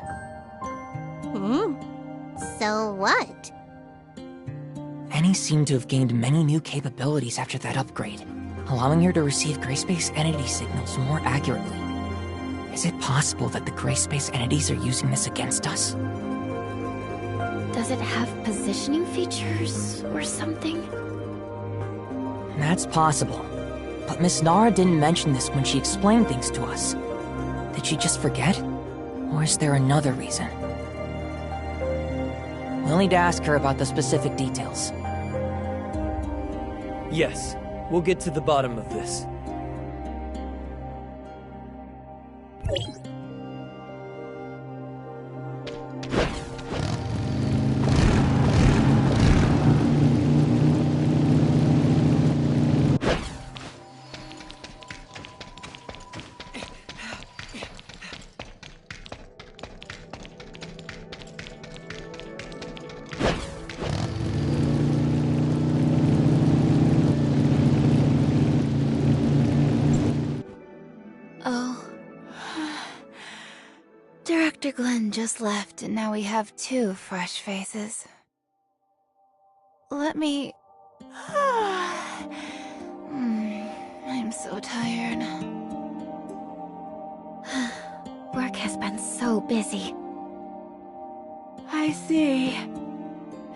So what? Annie seemed to have gained many new capabilities after that upgrade, allowing her to receive gray space entity signals more accurately. Is it possible that the gray space entities are using this against us? Does it have positioning features or something? That's possible. But Miss Nara didn't mention this when she explained things to us. Did she just forget? Or is there another reason? We'll need to ask her about the specific details. Yes, we'll get to the bottom of this. Director Glenn just left, and now we have 2 fresh faces. Let me... I'm so tired. Work has been so busy. I see.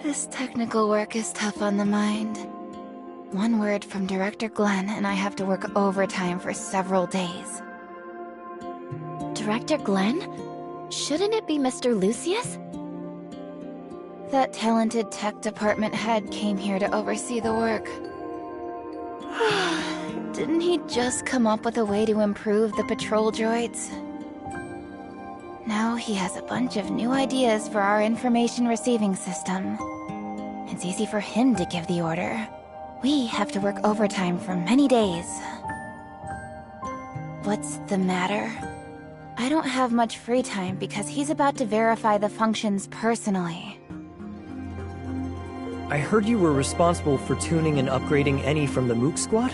This technical work is tough on the mind. One word from Director Glenn, and I have to work overtime for several days. Director Glenn? Shouldn't it be Mr. Lucius? That talented tech department head came here to oversee the work. Didn't he just come up with a way to improve the patrol droids? Now he has a bunch of new ideas for our information receiving system. It's easy for him to give the order. We have to work overtime for many days. What's the matter? I don't have much free time because he's about to verify the functions personally. I heard you were responsible for tuning and upgrading any from the Mook Squad?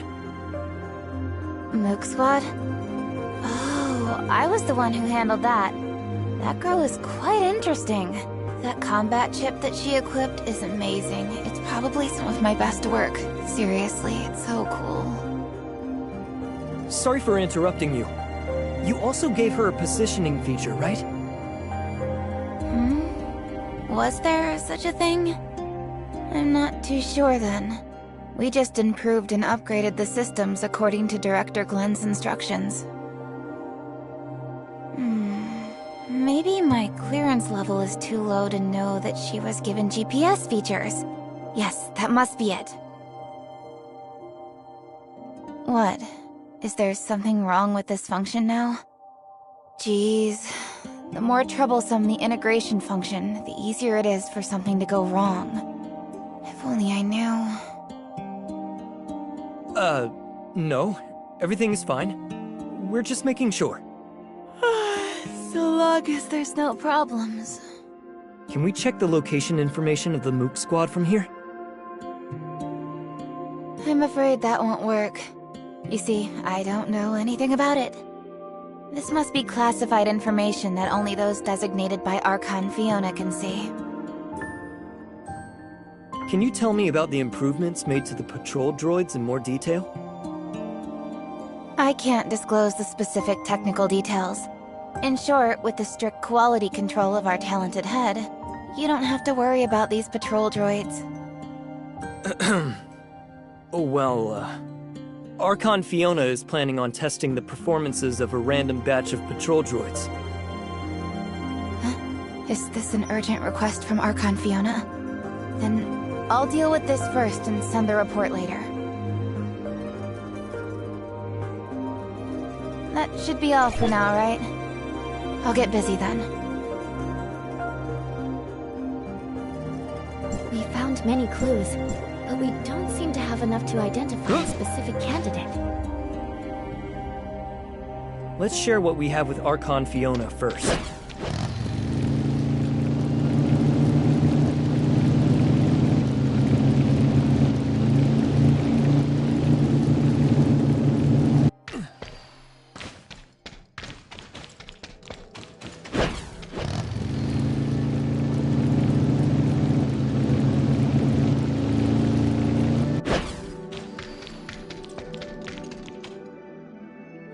Mook Squad? Oh, I was the one who handled that. That girl is quite interesting. That combat chip that she equipped is amazing. It's probably some of my best work. Seriously, it's so cool. Sorry for interrupting you. You also gave her a positioning feature, right? Was there such a thing? I'm not too sure then. We just improved and upgraded the systems according to Director Glenn's instructions. Maybe my clearance level is too low to know that she was given GPS features. Yes, that must be it. What? Is there something wrong with this function now? Jeez. The more troublesome the integration function, the easier it is for something to go wrong. If only I knew. No. Everything's fine. We're just making sure. So long as there's no problems. Can we check the location information of the Mook Squad from here? I'm afraid that won't work. You see, I don't know anything about it. This must be classified information that only those designated by Archon Fiona can see. Can you tell me about the improvements made to the patrol droids in more detail? I can't disclose the specific technical details. In short, with the strict quality control of our talented head, you don't have to worry about these patrol droids. Archon Fiona is planning on testing the performances of a random batch of patrol droids. Is this an urgent request from Archon Fiona? Then I'll deal with this first and send the report later. That should be all for now, right? I'll get busy then. We found many clues, but we don't seem to have enough to identify a specific candidate. Let's share what we have with Archon Fiona first.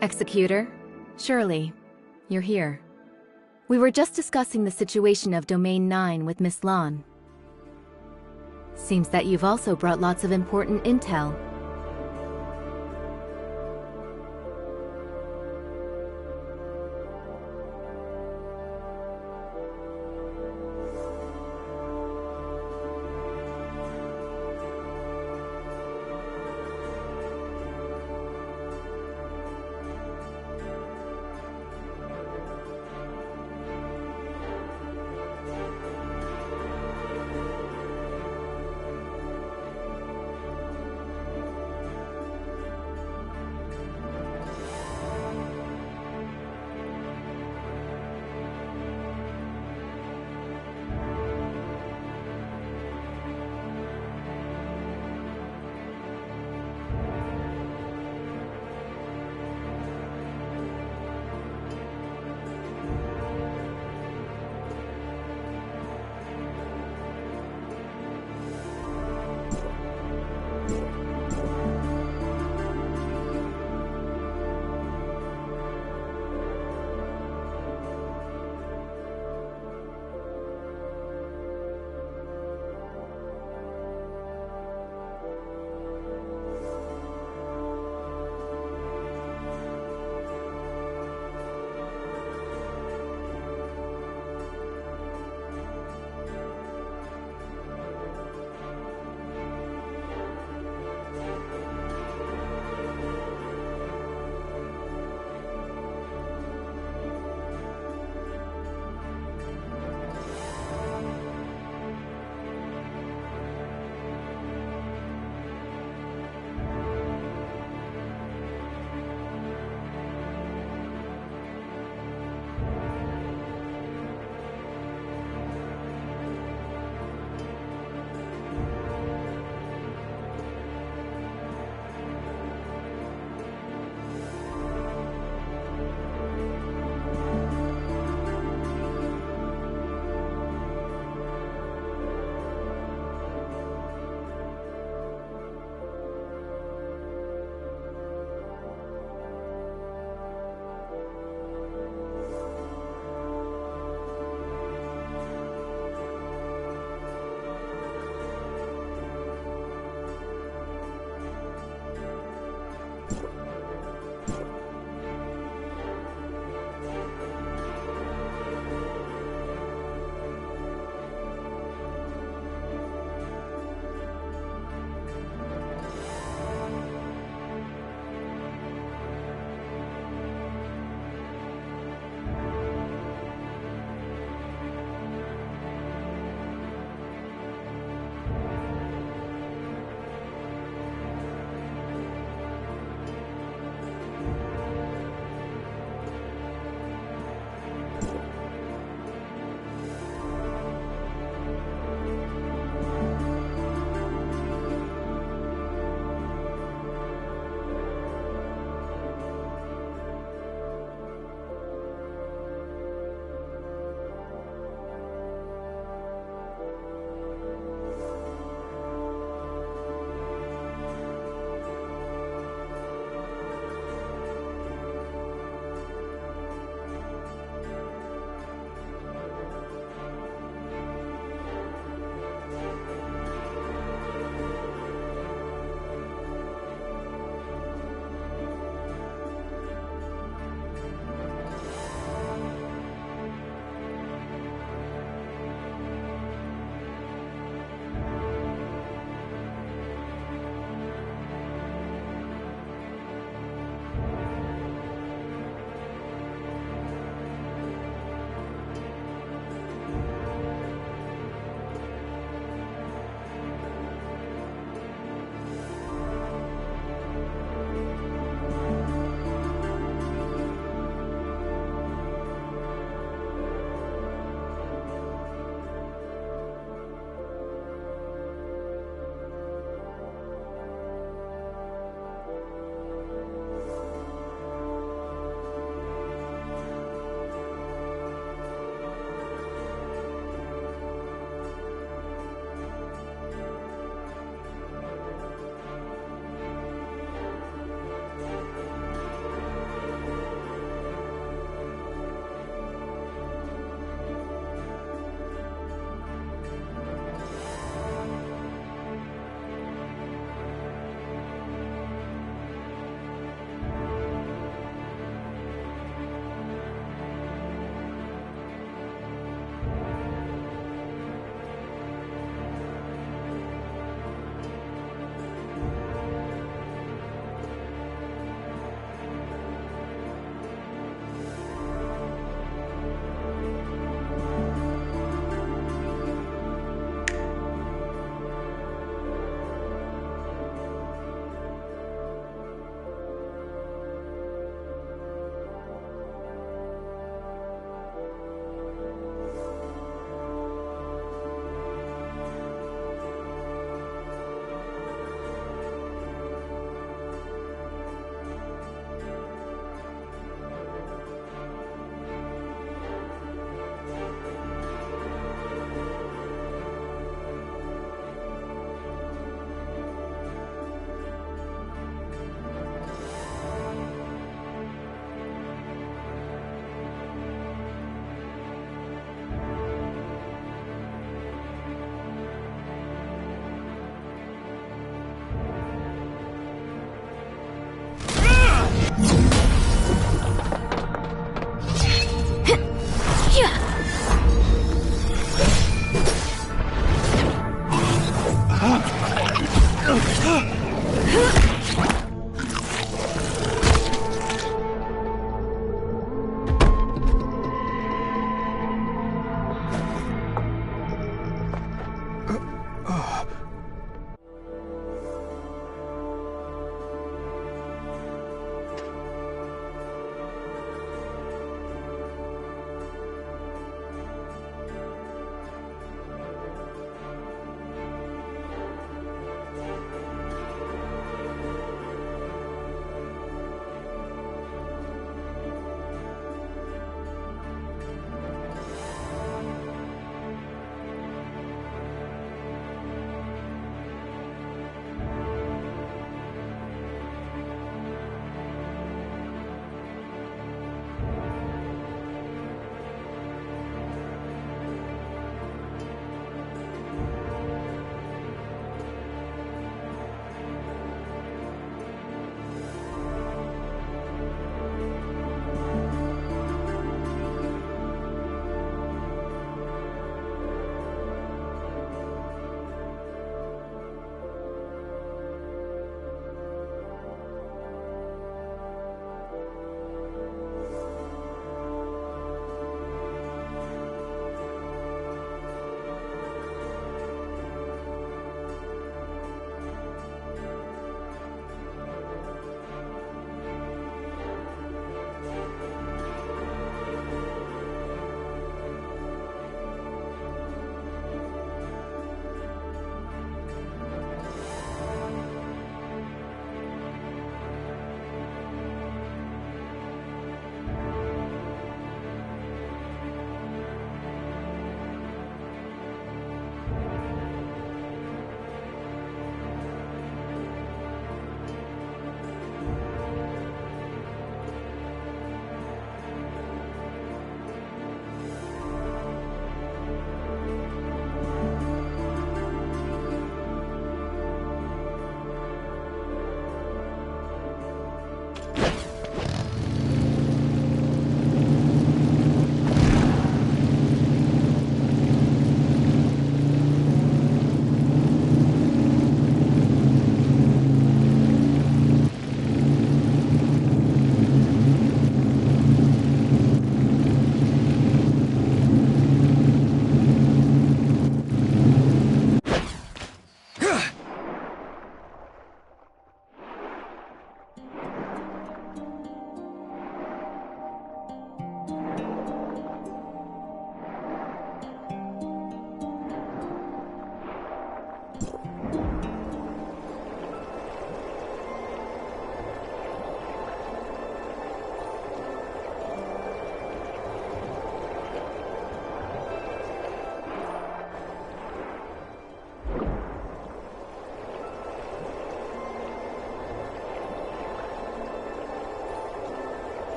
Executor, Shirley, you're here. We were just discussing the situation of Domain 9 with Miss Lan. Seems that you've also brought lots of important intel.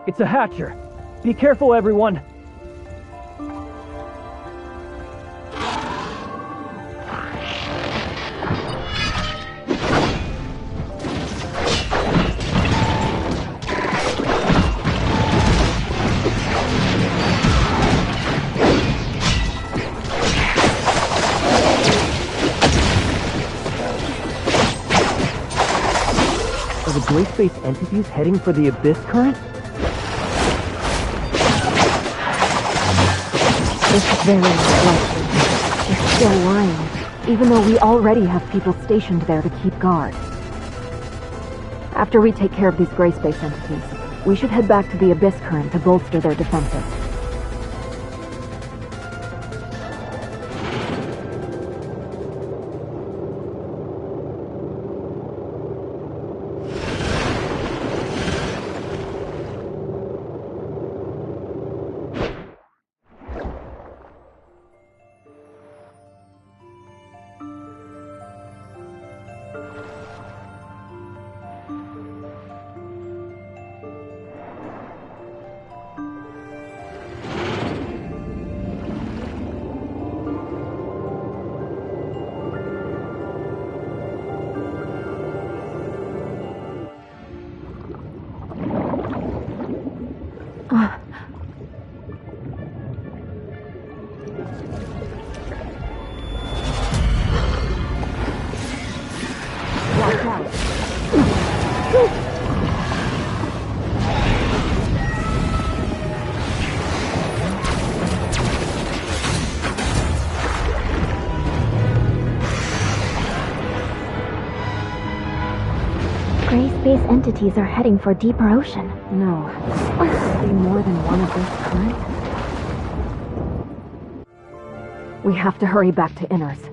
It's a hatcher. Be careful, everyone. Are the gray space entities heading for the Abyss Current? It's very likely. They're still lying, even though we already have people stationed there to keep guard. After we take care of these gray space entities, we should head back to the Abyss Current to bolster their defenses. Gray space entities are heading for deeper ocean. No. Could there be more than one of this current? We have to hurry back to Inners.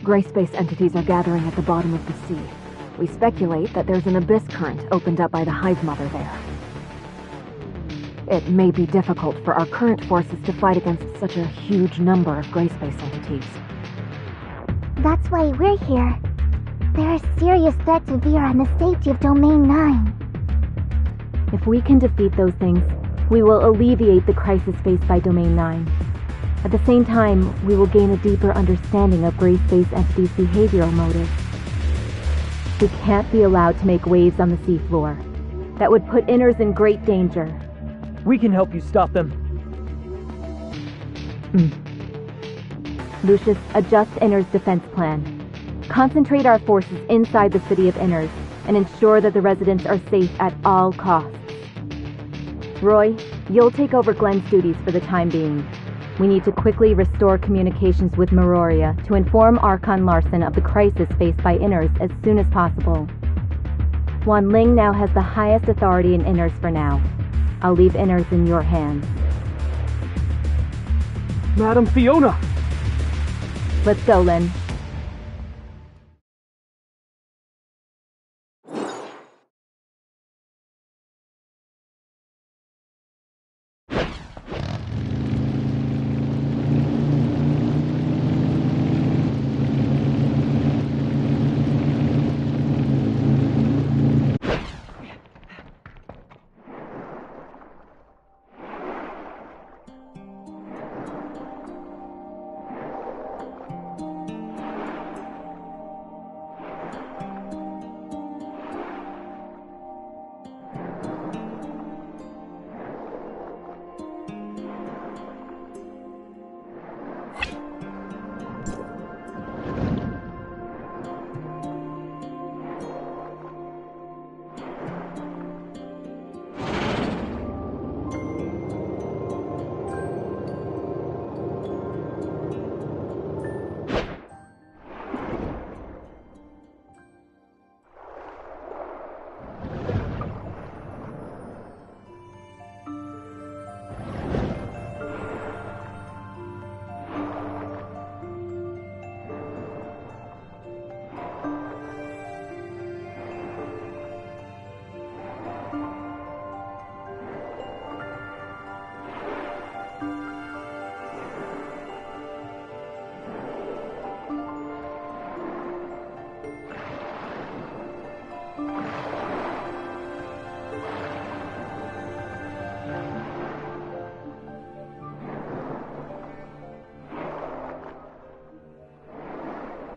Gray space entities are gathering at the bottom of the sea. We speculate that there's an abyss current opened up by the Hive Mother there. It may be difficult for our current forces to fight against such a huge number of gray space entities. That's why we're here. There are serious threats to Vera and the safety of Domain 9. If we can defeat those things, we will alleviate the crisis faced by Domain 9. At the same time, we will gain a deeper understanding of gray space entities' behavioral motives. We can't be allowed to make waves on the seafloor. That would put Inners in great danger. We can help you stop them. Lucius, adjust Inners' defense plan. Concentrate our forces inside the city of Inners and ensure that the residents are safe at all costs. Roy, you'll take over Glenn's duties for the time being. We need to quickly restore communications with Meroria to inform Archon Larson of the crisis faced by Inners as soon as possible. Wan Ling now has the highest authority in Inners for now. I'll leave Inners in your hands. Madam Fiona! Let's go, Lin.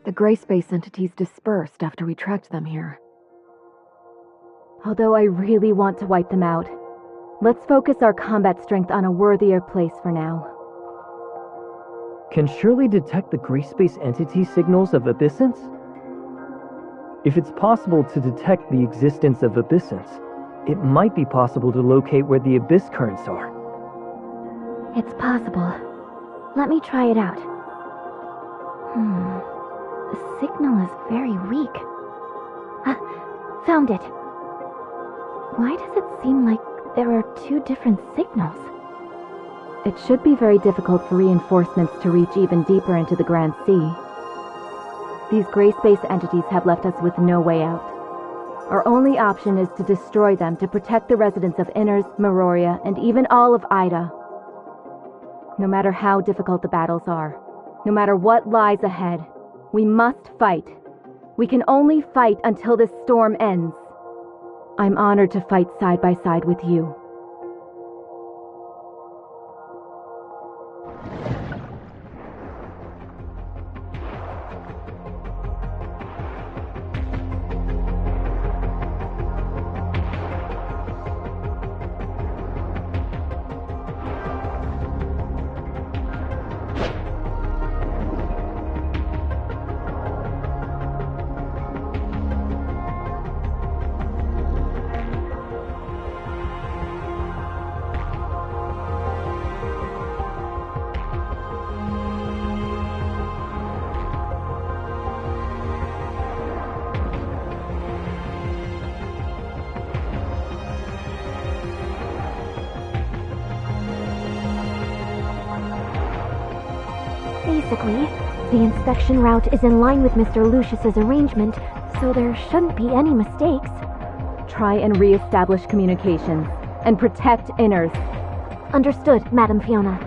The gray space entities dispersed after we tracked them here. Although I really want to wipe them out, let's focus our combat strength on a worthier place for now. Can Shirley detect the gray space entity signals of abyssins? If it's possible to detect the existence of abyssins, it might be possible to locate where the abyss currents are. It's possible. Let me try it out. The signal is very weak. Found it. Why does it seem like there are two different signals? It should be very difficult for reinforcements to reach even deeper into the Grand Sea. These gray space entities have left us with no way out. Our only option is to destroy them to protect the residents of Inners, Meroria, and even all of Ida. No matter how difficult the battles are, no matter what lies ahead, we must fight. We can only fight until this storm ends. I'm honored to fight side by side with you. Basically, the inspection route is in line with Mr. Lucius's arrangement, so there shouldn't be any mistakes. Try and re-establish communications, and protect Inners. Understood, Madam Fiona.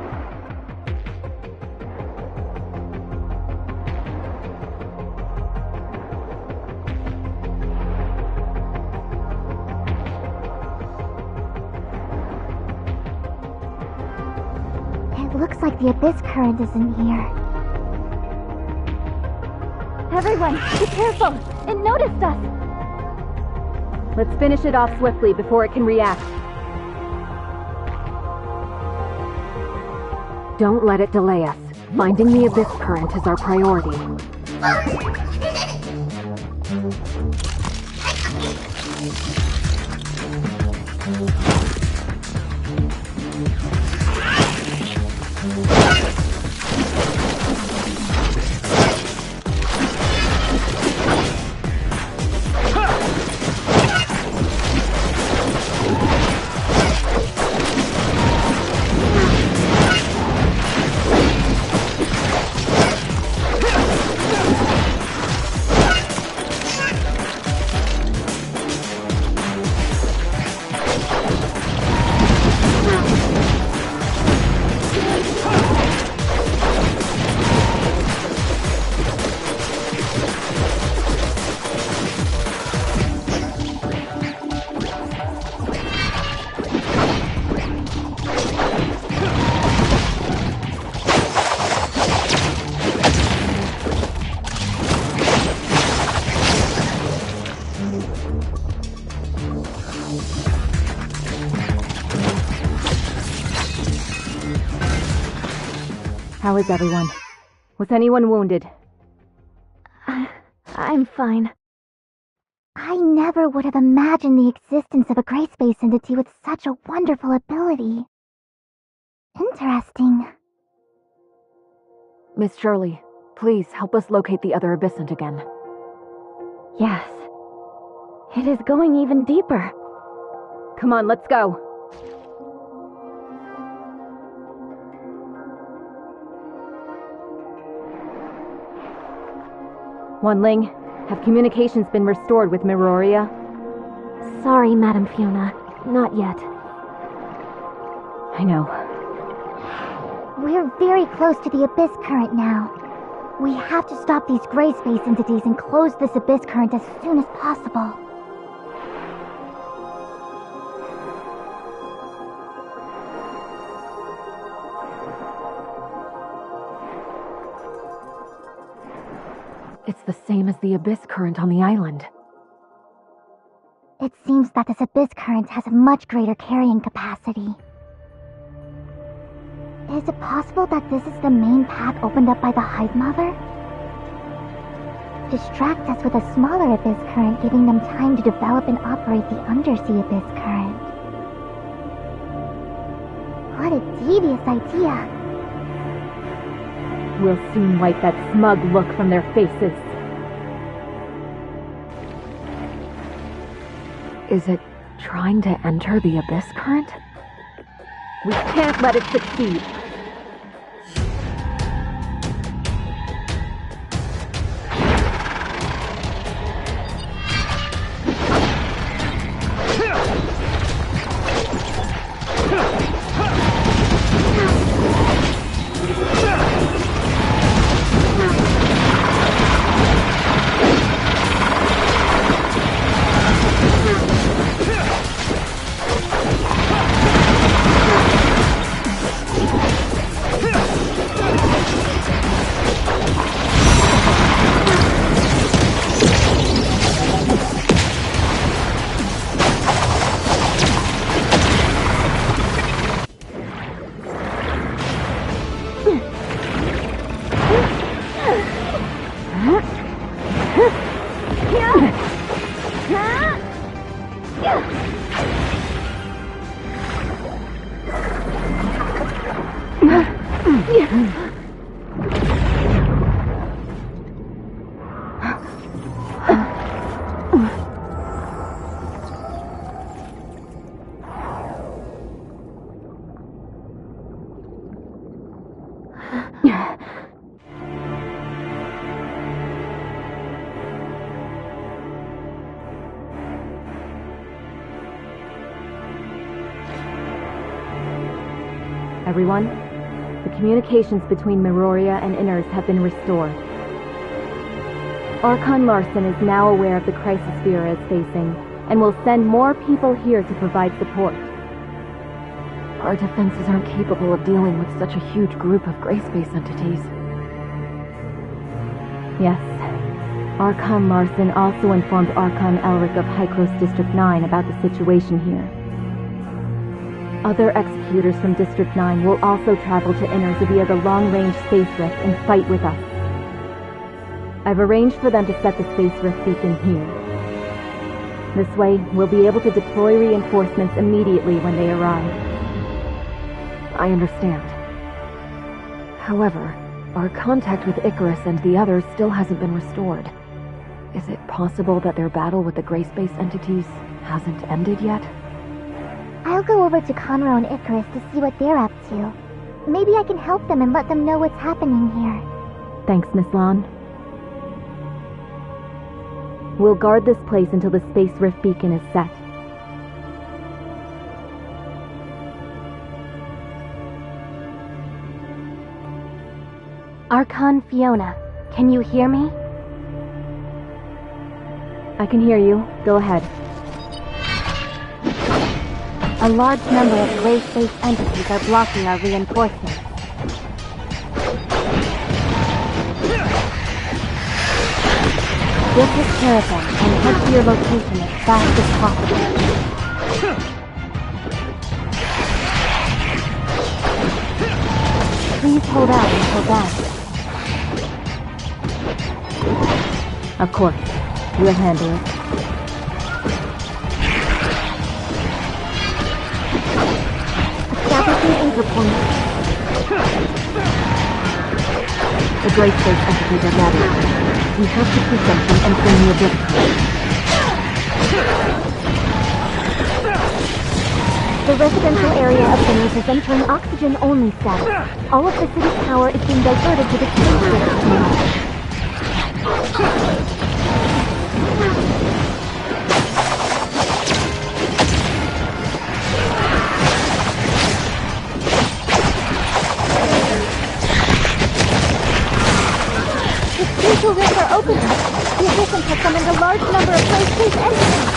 It looks like the abyss current is in here. Everyone, be careful! It noticed us! Let's finish it off swiftly before it can react. Don't let it delay us. Finding the abyss current is our priority. How is everyone? Was anyone wounded? I'm fine. I never would have imagined the existence of a gray space entity with such a wonderful ability. Interesting. Miss Shirley, please help us locate the other abyssant again. Yes. It is going even deeper. Come on, let's go. Wanling, have communications been restored with Meroria? Sorry, Madam Fiona. Not yet. I know. We're very close to the abyss current now. We have to stop these gray space entities and close this abyss current as soon as possible. It's the same as the abyss current on the island. It seems that this abyss current has a much greater carrying capacity. Is it possible that this is the main path opened up by the Hive Mother? Distract us with a smaller abyss current, giving them time to develop and operate the undersea abyss current. What a devious idea. We'll soon wipe that smug look from their faces. Is it trying to enter the abyss current? We can't let it succeed. Everyone, the communications between Meroria and Inners have been restored. Archon Larson is now aware of the crisis Vera is facing, and will send more people here to provide support. Our defenses aren't capable of dealing with such a huge group of gray space entities. Yes, Archon Larson also informed Archon Elric of Hycros District 9 about the situation here. Other executors from District 9 will also travel to Inners via the long-range space rift and fight with us. I've arranged for them to set the space rift beacon here. This way, we'll be able to deploy reinforcements immediately when they arrive. I understand. However, our contact with Icarus and the others still hasn't been restored. Is it possible that their battle with the gray space entities hasn't ended yet? I'll go over to Conroe and Icarus to see what they're up to. Maybe I can help them and let them know what's happening here. Thanks, Miss Lan. We'll guard this place until the Space Rift beacon is set. Archon Fiona, can you hear me? I can hear you. Go ahead. A large number of gray space entities are blocking our reinforcements. We'll take care of them and head to your location as fast as possible. Please hold out until then. Of course. We'll handle it. Anchor point. The gray space entities are gathering. We have to keep them from entering the abyss. The residential area of Inners is entering oxygen-only status. All of the city's power is being diverted to the space rift. Spatial rifts are open. The Abyssins have summoned a large number of gray space entities.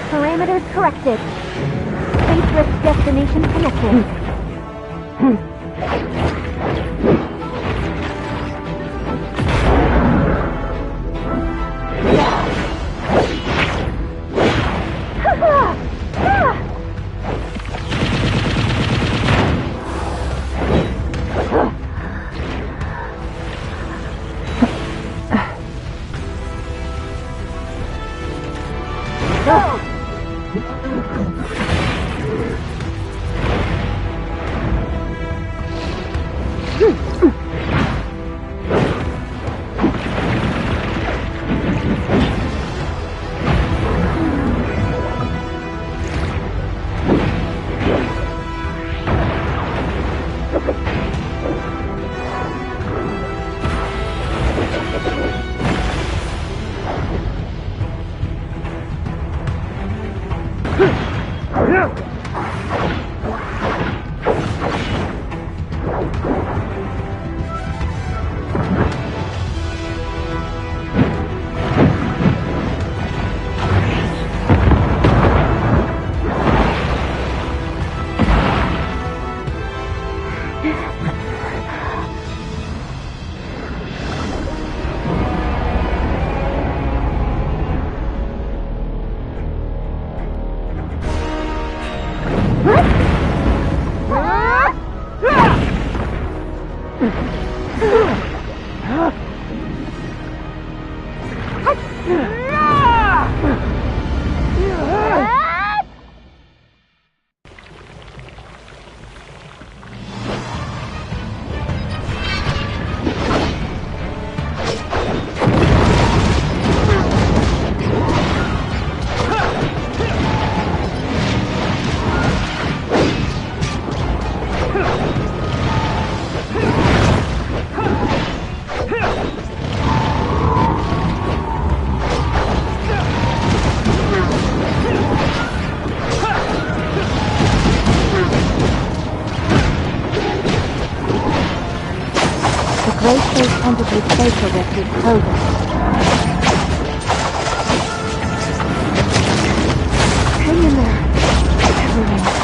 Parameters corrected. Space rift destination connected. Gray Space Entity Spatial Rift is closing. Hang in there, everyone.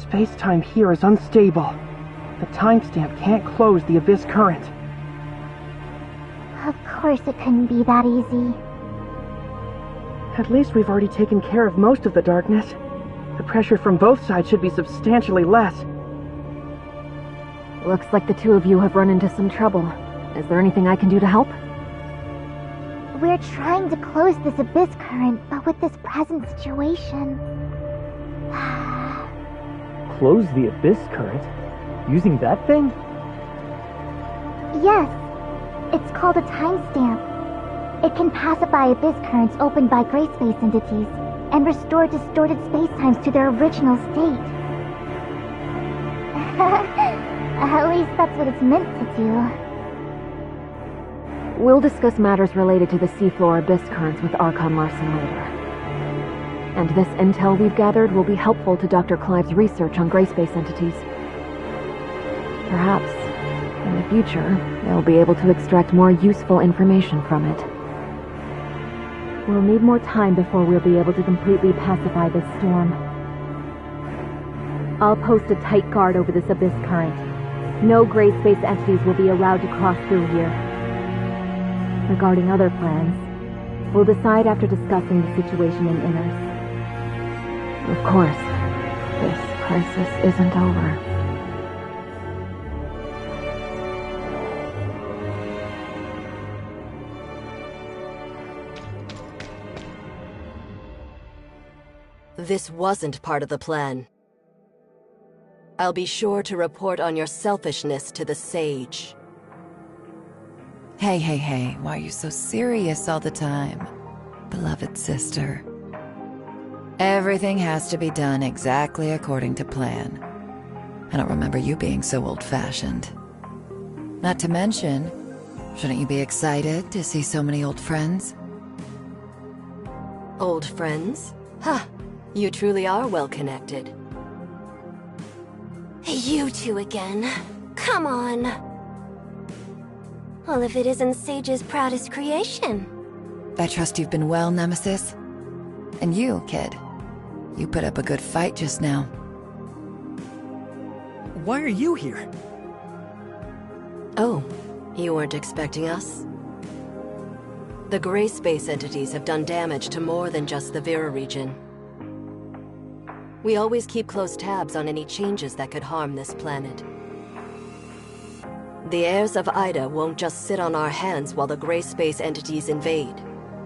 Space-time here is unstable. The timestamp can't close the Abyss current. Of course it couldn't be that easy. At least we've already taken care of most of the darkness. The pressure from both sides should be substantially less. Looks like the two of you have run into some trouble. Is there anything I can do to help? We're trying to close this Abyss current, but with this present situation... Close the Abyss current? Using that thing? Yes. It's called a timestamp. It can pacify Abyss currents opened by gray space entities and restore distorted spacetimes to their original state. At least that's what it's meant to do. We'll discuss matters related to the seafloor Abyss currents with Archon Larson later. And this intel we've gathered will be helpful to Dr. Clive's research on gray space entities. Perhaps, in the future, they'll be able to extract more useful information from it. We'll need more time before we'll be able to completely pacify this storm. I'll post a tight guard over this Abyss current. No gray space entities will be allowed to cross through here. Regarding other plans, we'll decide after discussing the situation in Inners. Of course, this crisis isn't over. This wasn't part of the plan. I'll be sure to report on your selfishness to the Sage. Hey, why are you so serious all the time? Beloved sister. Everything has to be done exactly according to plan. I don't remember you being so old-fashioned. Not to mention, shouldn't you be excited to see so many old friends? Old friends? Ha! You truly are well-connected. You two again. Come on. Well, if it isn't Sage's proudest creation. I trust you've been well, Nemesis. And you, kid. You put up a good fight just now. Why are you here? Oh, you weren't expecting us? The gray space entities have done damage to more than just the Vera region. We always keep close tabs on any changes that could harm this planet. The heirs of Ida won't just sit on our hands while the gray space entities invade.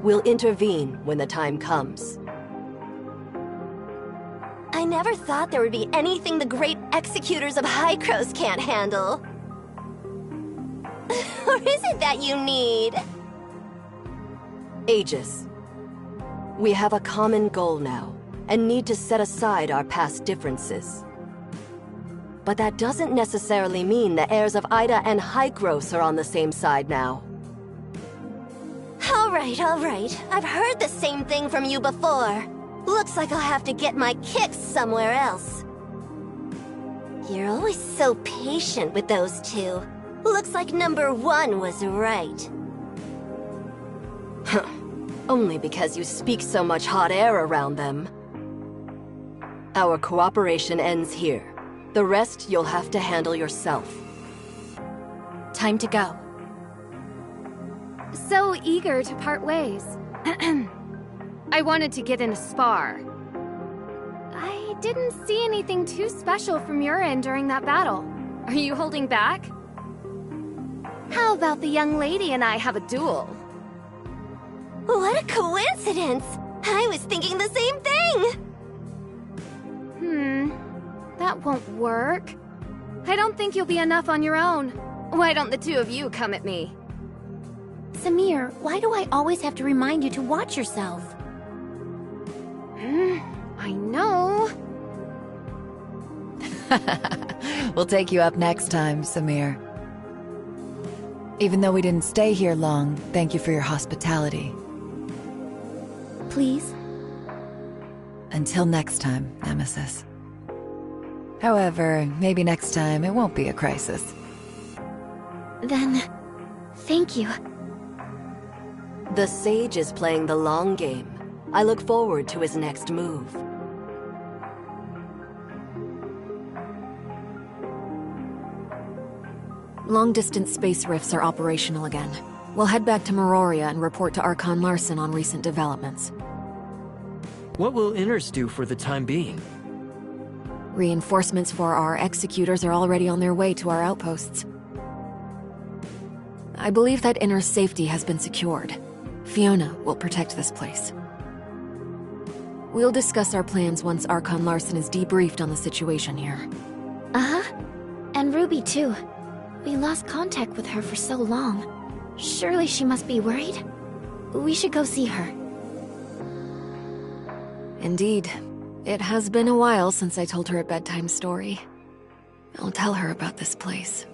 We'll intervene when the time comes. I never thought there would be anything the great executors of Hykros can't handle. Or is it that you need? Aegis. We have a common goal now, and need to set aside our past differences. But that doesn't necessarily mean the heirs of Ida and Hykros are on the same side now. All right. I've heard the same thing from you before. Looks like I'll have to get my kicks somewhere else. You're always so patient with those two. Looks like number one was right. Huh. Only because you speak so much hot air around them. Our cooperation ends here. The rest you'll have to handle yourself. Time to go. So eager to part ways. I wanted to get in a spar. I didn't see anything too special from your end during that battle. Are you holding back? How about the young lady and I have a duel? What a coincidence! I was thinking the same thing! That won't work. I don't think you'll be enough on your own. Why don't the two of you come at me? Samir, why do I always have to remind you to watch yourself? I know. We'll take you up next time, Samir. Even though we didn't stay here long, thank you for your hospitality. Please? Until next time, Nemesis. However, maybe next time it won't be a crisis. Then, thank you. The Sage is playing the long game. I look forward to his next move. Long-distance space rifts are operational again. We'll head back to Meroria and report to Archon Larson on recent developments. What will Inners do for the time being? Reinforcements for our executors are already on their way to our outposts. I believe that Inner's safety has been secured. Fiona will protect this place. We'll discuss our plans once Archon Larson is debriefed on the situation here. Uh-huh. And Ruby, too. We lost contact with her for so long. Surely she must be worried? We should go see her. Indeed. It has been a while since I told her a bedtime story. I'll tell her about this place.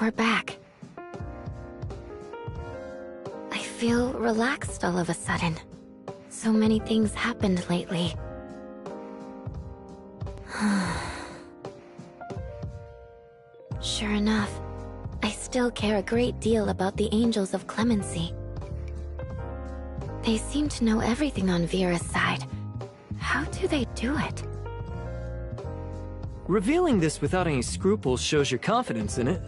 We're back. I feel relaxed all of a sudden. So many things happened lately. Sure enough, I still care a great deal about the Angels of Clemency. They seem to know everything on Vera's side. How do they do it? Revealing this without any scruples shows your confidence in it.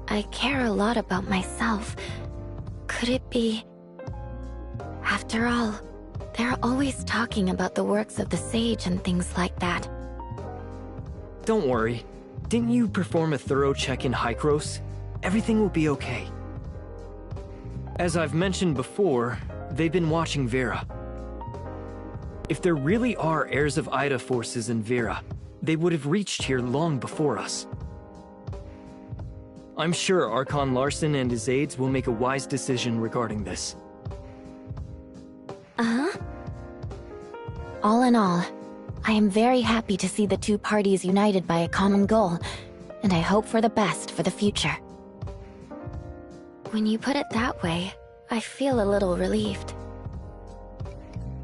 I care a lot about myself. Could it be... After all, they're always talking about the works of the sage and things like that. Don't worry. Didn't you perform a thorough check in Hykros? Everything will be okay. As I've mentioned before, they've been watching Vera. If there really are heirs of Ida forces in Vera, they would have reached here long before us. I'm sure Archon Larson and his aides will make a wise decision regarding this. All in all, I am very happy to see the two parties united by a common goal, and I hope for the best for the future. When you put it that way, I feel a little relieved.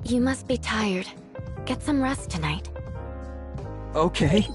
You must be tired. Get some rest tonight. Okay.